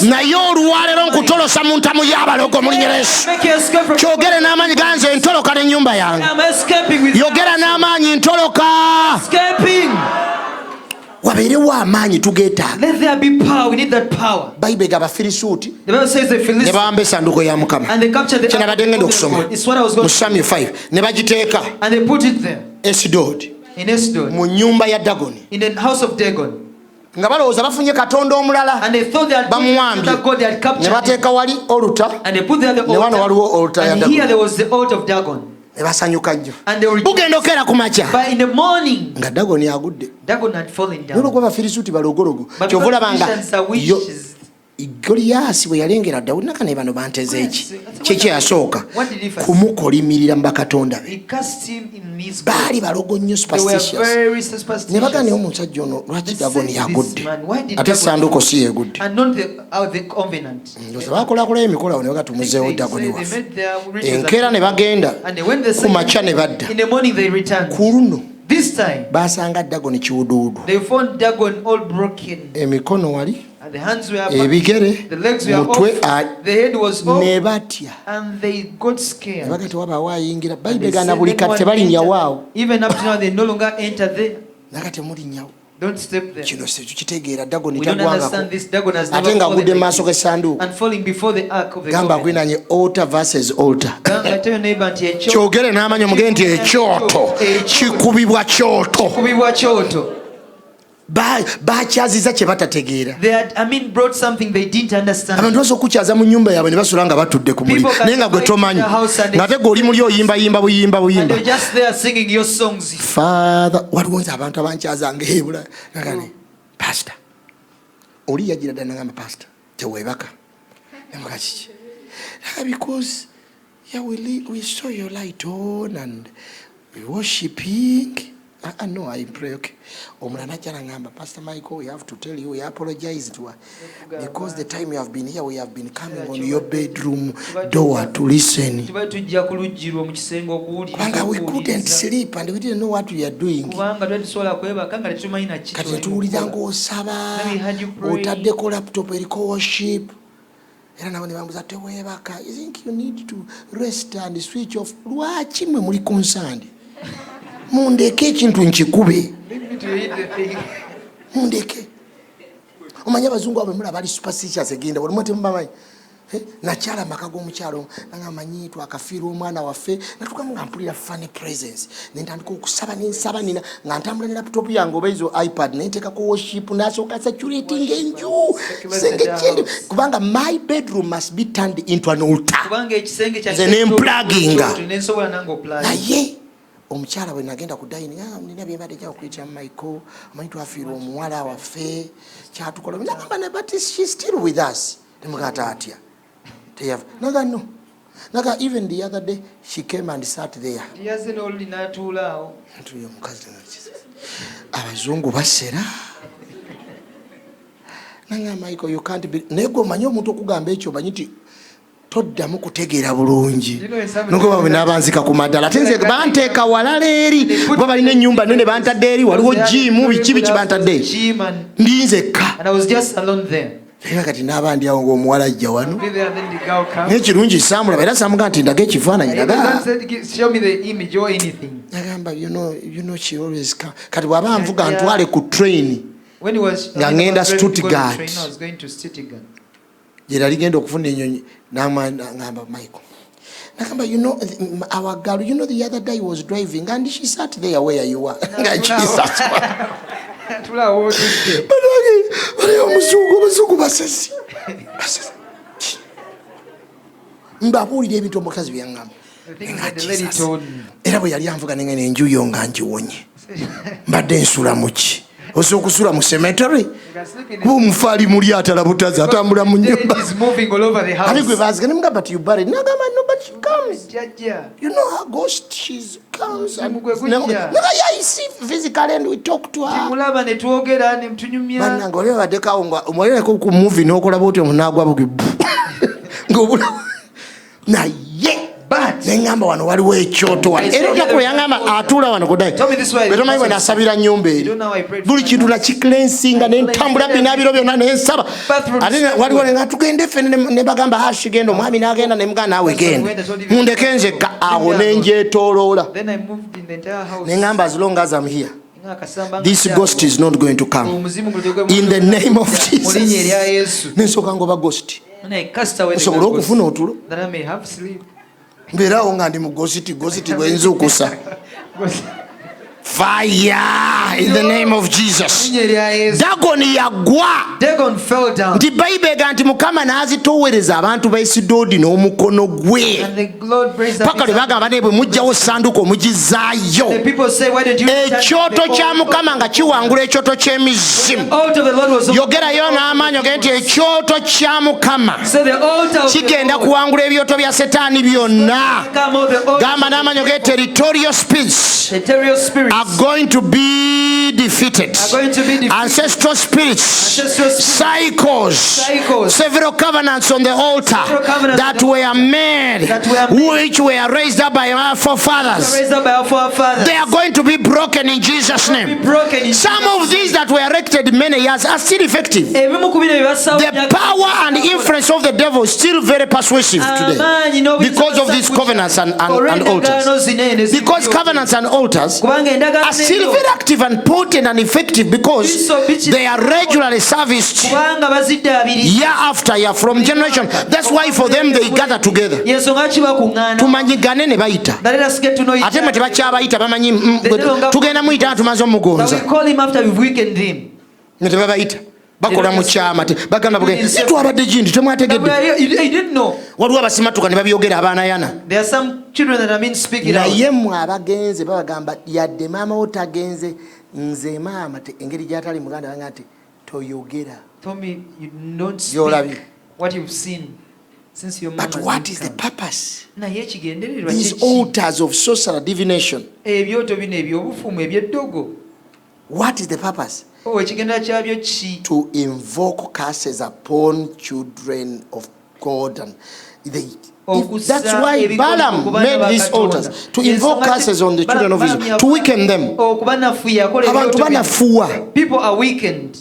Naye olwaleero nkutolosa mu ntamu y'abalogo mu linnya Yesu. Kyogere n'amaanyi ganze ntoloka n'ennyumba yange. Yogera n'amaanyi ntoloka. Wabeerewo amaanyi tugeetaaga. Bayibuli egamba Abafirisuuti ne bawamba essanduuko ya Mukama. Kye nabadde ngenda okusoma mu Samuel 5 ne bagiteeka Esidodi mu nnyumba ya Dagoni nga balowooza bafunye katonda omulala bamuwambye, ne bateeka wali oluta ne wano waliwo oluta ya Dagoni. Ne basanyuka nnyo. Bugenda okeera ku makya nga Dagoni agudde. N'olwokuba Abafirisuuti balogologo kyova olabanga Goliyaasi bwe yalengera Dawudi nakane bano banteze eki kiki yasooka kumukolimirira mu bakatonda be. Baali balogo nnyo superstitious. Ne bagana omusajja ono lwaki Dagoni yagudde ate essanduuko si yeegudde. Ndoza bakolakolayo emikolawo ne baga tumuzeewo Dagoni waffe. Enkeera ne bagenda ku makya ne badda. Ku luno basanga Dagoni kiwuduwudu, emikono wali, ebigere, mutwe ne batya ne baga tewabaawo ayingira. Bayibuli egamba buli kati tebalinnyawo naga temulinnyawo. Kino sekitegeera Dagoni tagwangako ate ng'agudde mu maaso g'essanduuko. Gamba agwinanye altar versus altar. Kyogere n'amanyi omugende nti ekyoto kikubibwa kyoto. Bakyaziza kye batategeera. Abantu basobola okukyaza mu nnyumba yaabwe ne basula nga batudde ku muli naye nga gwe tomanyi ng'ate gwe oli muli oyimbayimba buyimba. Father, waliwo nze abantu abankyazanga ebula nagane pastor oli yagira ddala nagamba pastor teweebaka namuga kiki because we saw your light on and we worshiping. No, I pray. Okay. Omulana jana ngamba Pastor Michael, we have to tell you, we apologize to her because the time you have been here, we have been coming on your bedroom door to listen. And we couldn't sleep and we didn't know what we are doing. Kati tuwulira ng'osaba otaddeko laptop eriko worship. Era nawe ne bambuza teweebaka. I think you need to rest and switch off. Lwaki mwe muli concerned? Mundeke ekintu nkikube. Mundeke. Omanya abazungu abo mulaba bali superstitious egenda buli mwe temubamanyi. Nakyala maka g'omukyalo nanga manyi twakafiira omwana waffe natukamanga mpulira funny presence nentandika okusaba nensaba nina nga ntambula ne laptop yange oba izo iPad nenteekako worship nasooka saturating enju sengekindi kubanga my bedroom must be turned into an altar nze nempluginga naye omukyala bwe nagenda ku dayini nina byembadde gya okuyitira Michael omanyi twafiira omuwala waffe kyatukola nagamba but she's still with us nemugata atya Naga no. Naga even the other day she came and sat there. Abazungu basera. Nanga Michael, you can't be. Nego manyo omuntu okugamba ekyo banyiti toddamu kutegeera bulungi. Nuko bawe nabanzika ku madala. Tenze banteeka walala eri. Bo balina ennyumba nene bantadde eri waliwo gym biki bantadde. Ndinzeka. And I was just alone there. Kati n'abandi awo ng'omuwala ajja wano n'ekirungi saamulaba era saamuga nti ndaga ekifaananyi nagamba you know she always come. Kati bw'aba nvuga ntwale ku train nga ngenda Stuttgart gyera ligenda okufuna ennyonyi n'agamba Michael nagamba you know our girl the other day was driving and she sat there where you were nga Jesus omuzungu basezi mbabuulira ebintu omukazi byaŋŋamba era bwe yali anvuga nengene enjuyo nga njiwonye mbadde nsula muki osobola okusula mu cemetery kuba omufaali muli atalabutaza atambula mu nyumba ali gwe baazika ne mugamba ti you buried nagamba no but she comes you know her ghost she comes and I see physically and we talk to her mulaba ne twogera ne mtunyumya bannanga oli baddekawo nga omwoleko ku movie n'okolaba otyo omunaagwa bugi ng'obula naye neŋŋamba wano waliwo ekyoto wano era olunaku lwe yaŋŋamba atuula wano kudayi betomanyi bwe nasabira nnyumba eri buli kintu nakikirensinga nentambula binaabiro byonna nensaba ate waliwo nga tugende ffe ne bagamba hashi genda omwami n'agenda ne mugamba naawe genda mundeke nzekka awo nenjeetooloola neŋŋamba as long as I'm here this ghost is not going to come in the name of Jesus nensooka ngoba ghost nsobola okufuna otulo mbeerawo nga ndi mu gositi bwenzukusa fire in the name of Jesus. Dagoni yagwa. Dagon fell down. Nti Bible ega nti Mukama n'azitoowereza abantu ba Esidodi n'omukono gwe. Paka lwe bagamba ne bwe mujjawo essanduuko omugizaayo. Ekyoto kya Mukama nga kiwangula ekyoto ky'emizimu. Yogerayo n'amaanyi ogende nti ekyoto kya Mukama kigenda kuwangula ebyoto bya Setaani byonna. Gamba n'amaanyi ogende territorial spirits are going to be defeated. Ancestral spirits, cycles, several covenants on the altar that were made, which were raised up by our forefathers. They are going to be broken in Jesus' name. Some of these that were erected many years are still effective. The power and influence of the devil is still very persuasive today because of these covenants and altars. Because covenants and altars are still very active and potent and effective because they are regularly serviced year after year from generation. That's why for them they gather together. Tumanyigane ne bayita. Ate mwe tebakyabayita bamanyi tugenda muyita tumaze omugonza. Ne tebabayita. Bakola mu kyama bagamba buge sitwabadde gindi temwategedde. Waliwo abasimatuka ne babyogera abaana yana. There are some children that have been speaking out. Naye mwe abagenze babagamba yadde maama otagenze nze maama engeri gy'atali muganda wange ati toyogera. Told me you don't speak what you've seen since your mama. But what is the purpose? Naye kigendererwa these altars of sorcery divination. Ebyoto bino ebyobufumu ebyeddogo. What is the purpose? To invoke curses upon children of God, and that's why Balaam made these altars to invoke curses on the children of Israel, to weaken them. People are weakened.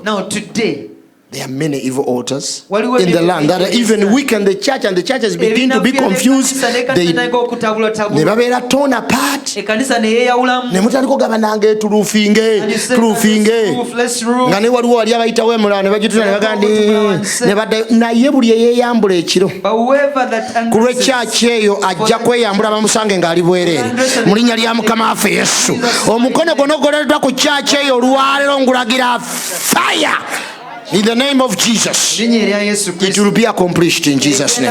Now today there are many evil altars in the land that even weaken the church, and the churches begin to be confused. They never torn apart. Nemutaliko gabanange tulufinge nga ne waliwo wali abayitawo emulala ne bagitula ne bagandi ne badde naye buli eyeyambula ekiro ku lw'ekyaki eyo ajja kweyambula bamusange ng'ali bwereere mu linnya lya Mukama waffe Yesu. Omukono gwonna ogoleddwa ku kyaki eyo olwaleero ngulagira fire. In the name of Jesus, it will be accomplished in Jesus' name.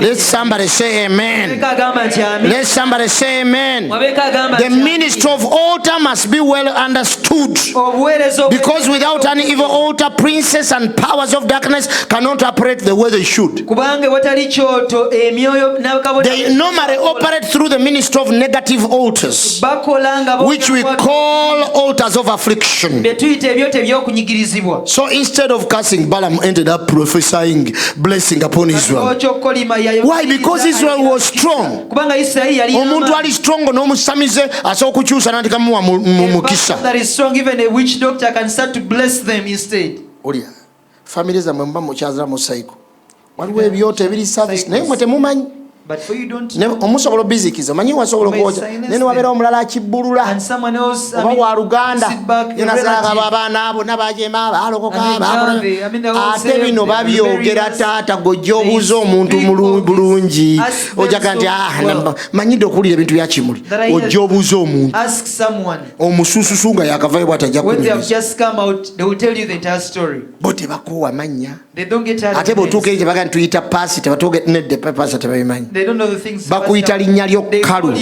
Let somebody say amen. Let somebody say amen. The ministry of altar must be well understood, because without an evil altar, princes and powers of darkness cannot operate the way they should. They normally operate through the ministry of negative altars, which we call altars of affliction. So instead of cursing, Balaam ended up prophesying blessing upon Israel. Why? Because Israel was strong. Omuntu ali strong n'omusamize asobola okukyusa n'atika muwa mukisa. That is strong, even a witch doctor can start to bless them instead. Olya family zammwe mba mukyazira mu cycle. Waliwo ebyoto ebiri service naye mwe temumanyi. But for you don't omusobola bizikiza manyi wasobola okwoza nene wabeera omulala akibbulula oba wa Luganda yenasaaga abaana abo nabajema balokoka ate bino babyogera taata gojja obuuza omuntu bulungi ojaga nti manyidde okuwulira ebintu bya kimuli ojja obuuza omuntu omusususu nga yakavayo bwatajja bo tebakuwa mannya ate bwotuuka eri tebaga nti tuyita paasi tebatoge nedde paasi tebabimanyi. bakuyita linnya lyokkalu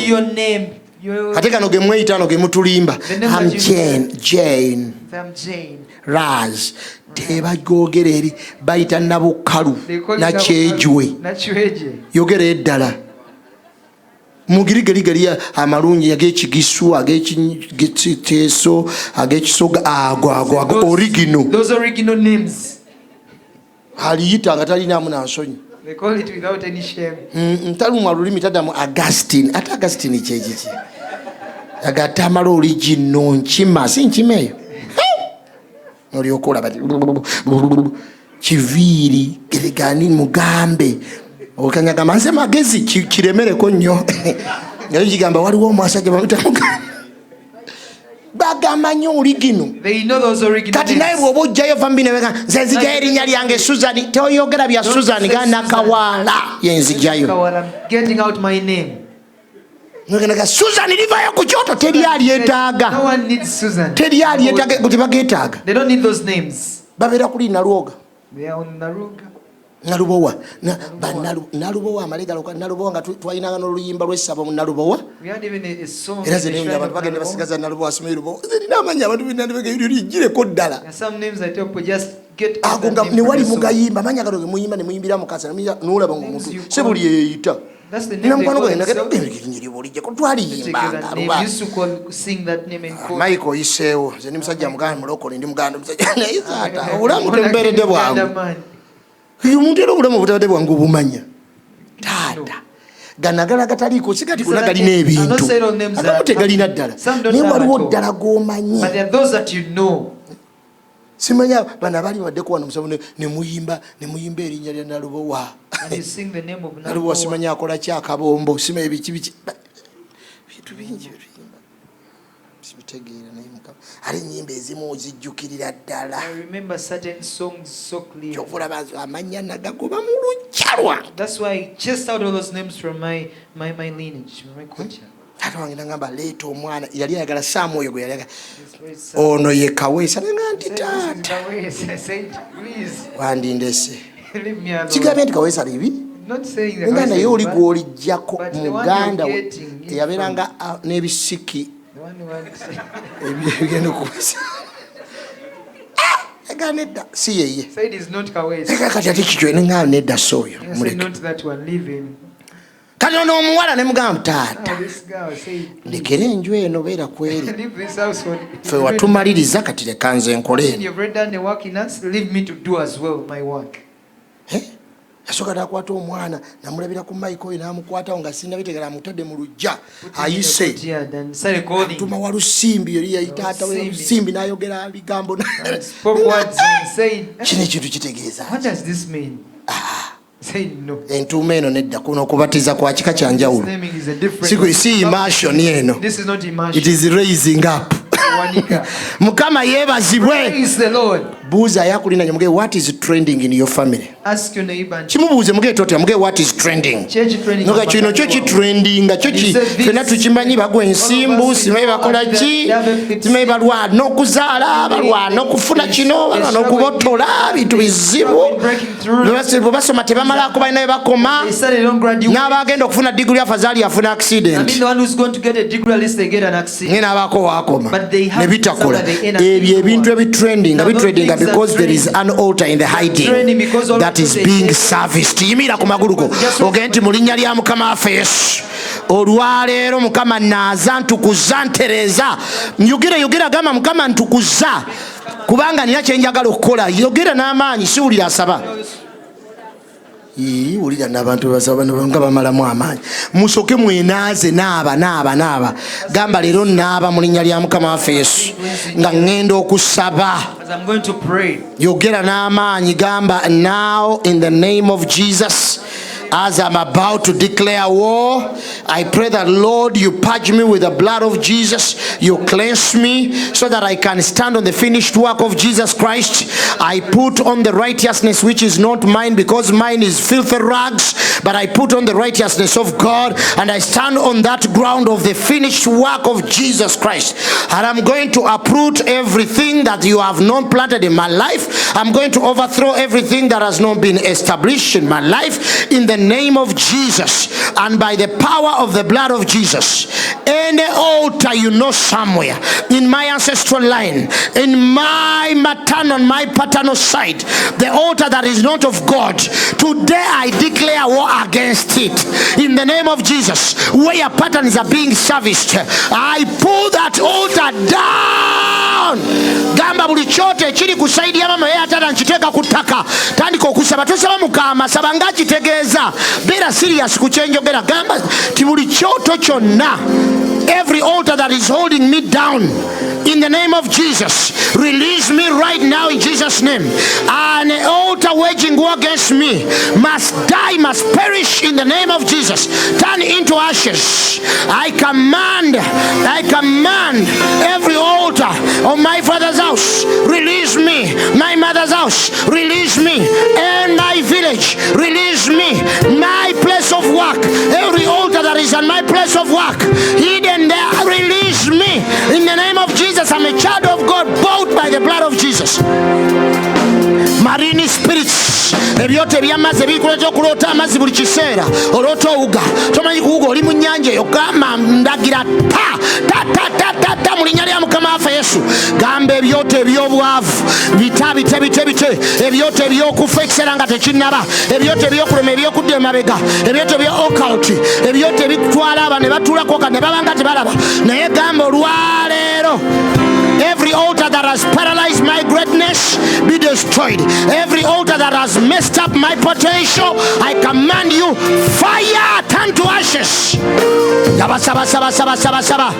ate kano ge mweyitano ge mutulimba. I'm Jane Raz tebajogera eri bayita nabukkalu nakyejwe yogera eddala mugirigerigeri amalungi ag'ekigisu ag'ekiteeso ag'ekisoga ago original aliyita nga talinaamu nansonyi. They call it without any shame. Ntalumwa lulimi taddamu Augustine. Ate Augustine kyekiki agatamala original nkima si nkima eyo olyoka olaba kiviiri geregani mugambe okanyaga manze magezi kiremereko nnyo naye kigamba waliwo omwasajja bamuyita mugambe bagamba nnyo original. Kati naye bw'oba ojjayo fambi neweka nze nzijayo erinnya lyange Susan toyogera bya Susan gana kawaala yenzijjayo nogenda Susan livayo ku kyoto teri alyetaaga gwe bageetaaga babeera kuli Nalwoga Nalubowa Nalubowa amalegalo Nalubowa nga twayinanga n'oluyimba lw'essabo mu Nalubowa era ze naye abantu bagenda basigaza Nalubowa asomye Lubowa nina amanya abantu lijjireko ddala ago nga ne wali mugayimba amanya gano ge muyimba ne muyimbira mukasa n'olaba ng'omuntu se buli yeeyita nina mukwano gwe nageraolijjeko twaliyimbanga Michael Iseewo ze ni musajja muganda mulokole ndi muganda musajja naye zaata obulamu tembeeredde bwangu omuntu era obulamu obutabadde bwangu obumanya taata ganagala gataliiko sigati gonna galina ebintu agamu tegalina ddala naye waliwo ddala g'omanyi simanya bana bali baddeko wano musabu ne muyimba erinnya lya Nalubowa Nalubowa simanya akola kyakabombo simanya biki bintu bingi sibitegeera naye mukama ali ennyimba ezimu ozijjukirira ddala kyokula amanya nagagoba mu luggya lwange taata wange nagamba leeta omwana yali ayagala Saamu oyo gwe yali ayagala ono ye Kaweesa nanga nti taata wandindese kigambye nti Kaweesa libi nga naye oli gw'olijjako muganda we eyabeeranga n'ebisiki ebigenda okuwesa ega nedda si yeye kati ate kikyo nenga nedda soyo muleke kati ono omuwala ne mugamba taata lekera enju eno beera kweri ffe watumaliriza kati leka nze nkole yasooka nakwata omwana namulabira ku Michael oyo namukwatawo nga sinnabitegera amutadde mu luggya ayise tuma wa Lusimbi yali yayitaata we Lusimbi n'ayogera bigambo kino ekintu kitegeeza entuuma eno nedda kuno okubatiza kwa kika kya njawulo si immersion eno it is raising up Mukama yebazibwe buuza yakulina nyo muge what is trending in your family kimubuuze muge totya muge what is trending noga kino kyo kitrendinga kyo fena tukimanyi bagwa ensimbu simanyi bakola ki simanyi balwana n'okuzaala balwana n'okufuna kino balwana n'okubotola bintu bizibu bwe basoma tebamalako balina bye bakoma n'abagenda okufuna diguli afazaali afuna accident ngena abako wakoma ne bitakola ebyo ebintu ebitrendinga bitrendinga because there is an altar in the hiding that is being serviced. Yimira ku maguluko ogende nti mu linnya lya Mukama waffe Yesu olwaleero Mukama naaza ntukuza ntereza yogera gamba Mukama ntukuza kubanga nina kyenjagala okukola yogera n'amaanyi siwulira asaba ulira n'abantu basaba nga bamalamu amaanyi musoke mwenaaze naaba gamba leero naaba mu linnya lya Mukama waffe Yesu nga ngenda okusaba yogera n'amaanyi gamba now in the name of Jesus. As I'm about to declare war, I pray that, Lord, you purge me with the blood of Jesus. You cleanse me so that I can stand on the finished work of Jesus Christ. I put on the righteousness which is not mine because mine is filthy rags, but I put on the righteousness of God and I stand on that ground of the finished work of Jesus Christ. And I'm going to uproot everything that you have not planted in my life. I'm going to overthrow everything that has not been established in my life. In the name of Jesus and by the power of the blood of Jesus, any altar you know somewhere in my ancestral line, in my maternal, my paternal side, the altar that is not of God, today I declare war against it in the name of Jesus. Where your patterns are being serviced, I pull that altar down. Gamba buli chote chiri kusaidia mama yeye atata nchiteka kutaka tandika okusaba tosaba mukama saba ngakitegeeza bera serious kuchenjogera gamba tibuli choto kyonna. Every altar that is holding me down, in the name of Jesus, release me right now in Jesus' name. An altar waging war against me must die, must perish in the name of Jesus. Turn into ashes. I command every altar of my father's house, release me. My mother's house, release me. And my village, release me. My place of work, every altar that is on my place of work, hidden there, release me in the name of Jesus. I'm a child of God, bought by the blood of Jesus. Marine spirits, ebyote byamaze bikuleta okulota amazzi buli kiseera olota owuga tomanyi kuwuga oli mu nnyanja eyo gamba ndagira ta mu linnya lya Mukama waffe Yesu. Gamba ebyote eby'obwavu bite ebyote eby'okufa ekiseera nga tekinnaba, ebyote eby'okulema, eby'okudda emabega, ebyote ebya occult, ebyote ebitwala aba ne batuulako ne baba nga tebalaba. Naye gamba olwaleero, every altar that has paralyzed my greatness be destroyed. Every altar that has messed up my potential, I command you, fire, turn to ashes. Saba.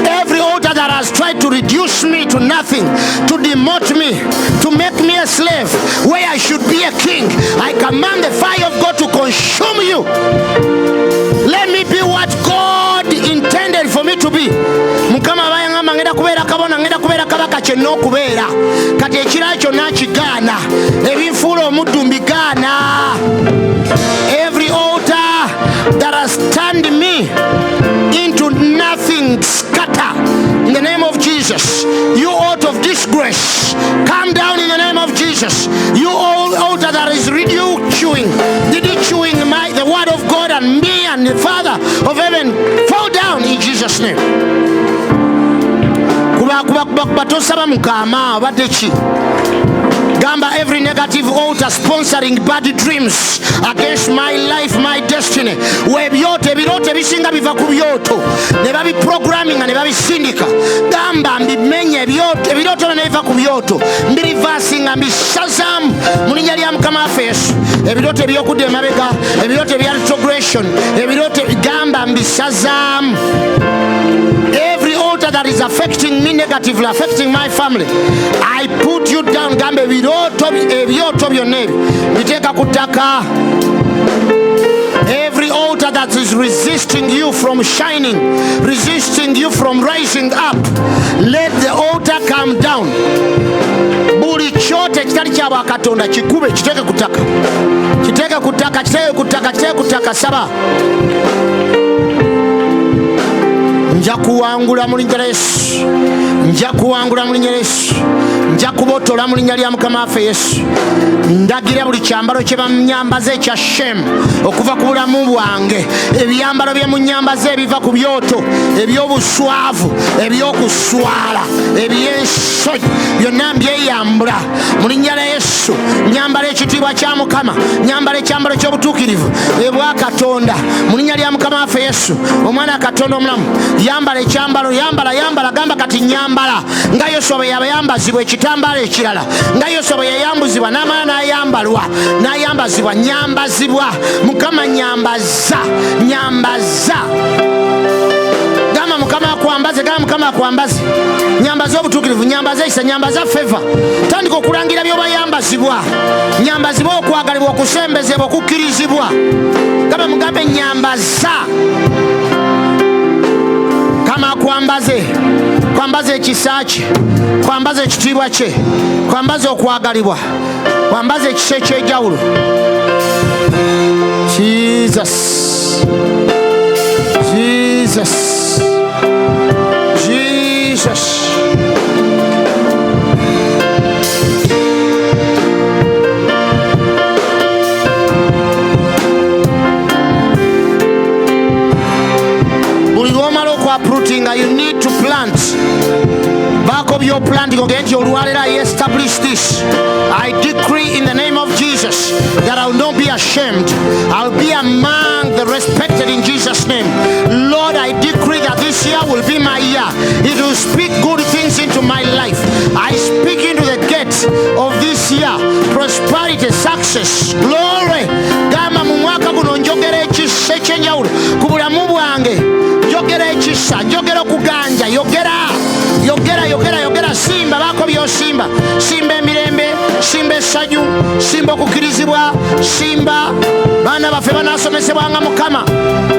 Every altar that has tried to reduce me to nothing, to demote me, to make me a slave where I should be a king, I command the fire of God to consume you. Let me be what God intended for me to be. Mukama bayangamba ngenda kubeera kabona, ngenda kubeera kabaka kyenna okubeera. Kati ekirala kyonna kigaana, ebinfuula omuddu mbigaana. Every altar that has turned me into nothing, scatter in the name of Jesus. You altar of disgrace, come down in the name of Jesus. You altar that is ridiculing the word of God and me and the Father of heaven, fall down in Jesus' name. Kuba tosaba mukama obadde ki? Gamba every negative altar sponsoring bad dreams against my life, my destiny. Webyote ebirote bisinga biva ku byoto ne babi programming ne babisindika. Gamba mbimenye ebiroto ne biva ku byoto mbirivasinga mbisazam mu linnya lya Mukama waffe Yesu. Ebirote byokudda emabega, ebirote bya retrogression, ebirote gamba mbisazam. Every altar that is affecting me negatively, affecting my family, I put you down. Gambe ebyoto byonna biteeka ku ttaka. Every altar that is resisting you from shining, resisting you from rising up, let the altar come down. Buli kyote kitali kya bwakatonda kikube kiteeke ku ttaka. Kiteeke ku ttaka, kiteeke ku ttaka, kiteeke ku ttaka. Saba. Nja kuwangula mu linnya lya Yesu. Nja kuwangula mu linnya lya Yesu. Nja kubotola mu linnya lya Mukama waffe Yesu. Ndagira buli kyambalo kye bamnyambaza ekya shame okuva ku bulamu bwange, ebyambalo bye munyambaza ebiva ku byoto, ebyobuswavu, ebyokuswala, ebyensonyi, byonna mbyeyambula mu linnya lya Yesu. Nyambala ekitiibwa kya Mukama, nyambala ekyambalo ky'obutuukirivu ebwa Katonda mu linnya lya Mukama waffe Yesu. Omwana Katonda omulamu, yambala ekyambalo, yambala gamba kati nyambala nga Yoswa bwe yayambazibwa ekitambala ekirala, nga Yoswa bwe yayambuzibwa n'amala n'ayambalwa n'ayambazibwa, nyambazibwa. Mukama nyambaza gamba Mukama akwambaze, gamba Mukama akwambaze, nyambaza obutuukirivu, nyambaza ekisa, nyambaza favor. Tandika okulangira by'oba yambazibwa, nyambazibwa okwagalibwa, okusembezebwa, okukkirizibwa. Gamba mugambe nyambaza. Kama kwambaze ekisa kye, kwambaze ekitiibwa kye, kwambaze okwagalibwa, kwambaze ekisa eky'enjawulo. Jesus. planting, you need to plant. Back of your planting, I establish this. I decree in the name of Jesus that I will not be ashamed. I'll be among the respected in Jesus' name. Lord, I decree that this year will be my year. It will speak good things into my life. I speak into the gates of this year. Prosperity, success, glory. Gama mu mwaka guno njogera ekisa ekyenjawulo ku bulamu bwange. Njogera ekisa, njogera okuganja, yogera simba bako byosimba. Simba emirembe, simba essanyu, simba okukirizibwa, simba baana baffe banasomesebwanga Mukama.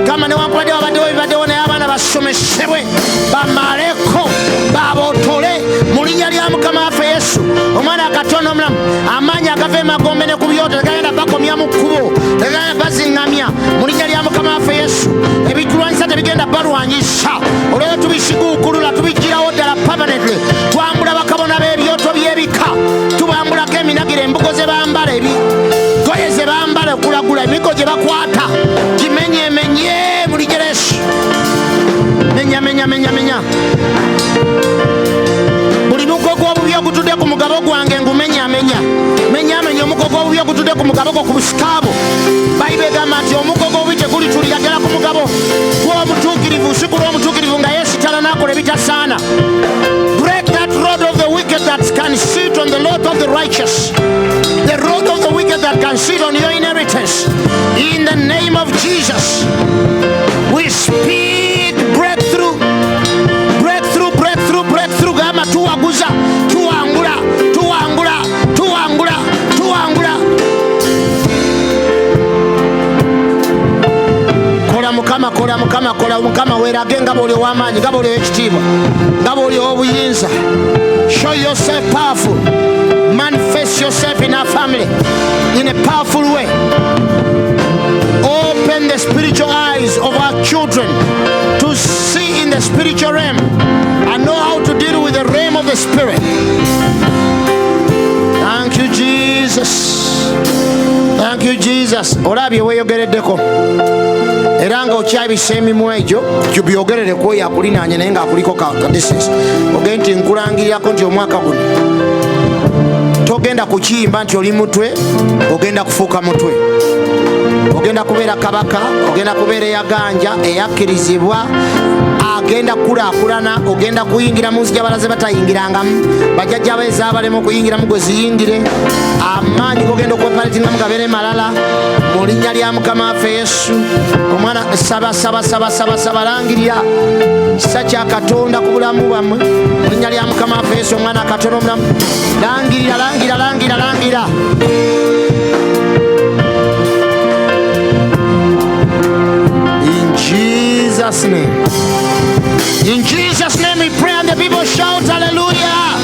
Kama newankubadde wabaddewo ebibaddewo naye abaana basomesebwe bamaleko babotole mu linnya lya Mukama waffe Yesu. Omwana akatono omulamu amaanyi agava emagombe ne ku byoto tegagenda bakomya mu kkubo, tegagenda baziŋŋamya mu linnya lya Mukama waffe Yesu. Ebitulwanyisa tebigenda balwanyisa. Olw'ekyo tubisiguukulula, tubigirawo ddala permanently. Twambula bakabona b'ebyoto by'ebika, tubambulako eminagiro, embugo ze bambala, ebigoye ze bambala, okulagula emigo gye bakwata gimenyemenye mu linnya lya Yesu. Menya buli mugogo obubi ogutudde ku mugabo gwange ngumenyamenya omugogo obubi ogutudde ku mugabo gwo ku busikaabo. Bayibuli egamba nti omugogo obubi tegulitulira ddala ku mugabo gw'omutuukirivu, si ku lw'omutuukirivu nga yeesitala n'akola ebitasaana. Break that road of the wicked that can sit on the lot of the righteous. The road of the wicked that can sit on your inheritance. In the name of Jesus, we speak breakthrough. Gama tuwaguza, tuwangula. Kola Mukama weerage nga bw'oli ow'amaanyi, nga bw'oli ow'ekitiibwa, nga bw'oli ow'obuyinza. Show yourself powerful. Manifest yourself in our family in a powerful way. Open the spiritual eyes of our children to see in the spiritual realm and know how to deal with the realm of the spirit. Thank you, Jesus. Thank you, Jesus. Olabye weeyogereddeko era nga okyabisa emimwa egyo byogerereko oyo akulinaanye naye ng'akuliko ka distance. Ogende nti nkulangirirako nti omwaka guno togenda kukiyimba nti oli mutwe, ogenda kufuuka mutwe. Ogenda kubeera kabaka, ogenda kubeera eyaganja, eyakkirizibwa, agenda kulaakulana, ogenda kuyingira mu nsi gy'abalaze batayingirangamu, bajjajja beeza abalema okuyingiramu gwe ziyingire. Amaanyi gogenda okwepalitingamu gabeere malala mu linnya lya Mukama waffe Yesu. Omwana saba langirira kisa kya Katonda ku bulamu bwammwe mu linnya lya Mukama waffe Yesu. Omwana akatono omulamu, langira. Jesus' name. In Jesus' name we pray, and the people shout hallelujah.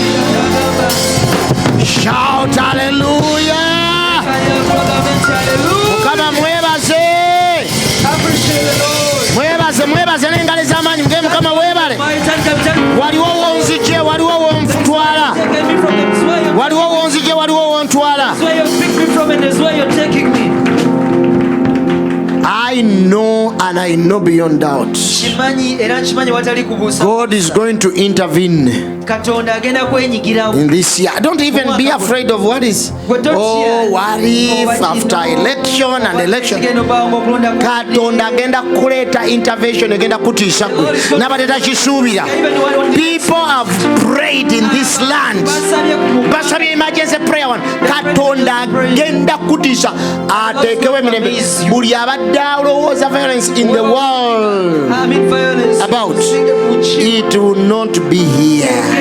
Shout hallelujah. Mukama mwebaze. Mwebaze n'engalo ez'amaanyi muge Mukama weebale. Waliwo wonzije, waliwo wontwala. Waliwo wonzije, waliwo wontwala. I know and I know beyond doubt God is going to intervene in this year. Don't even be afraid of what is. Oh, what if after election and election Katonda agenda kuleta intervention agenda kutiisa nabateta kisuubira. People have prayed in this land. Basabye emergency prayer one. Katonda agenda kutiisa ateekewo emirembe. Buli abadde alowooza violence in the world about it will not be here.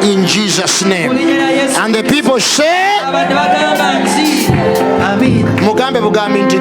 In Jesus' name. And the people say, Mugambe bugambi nti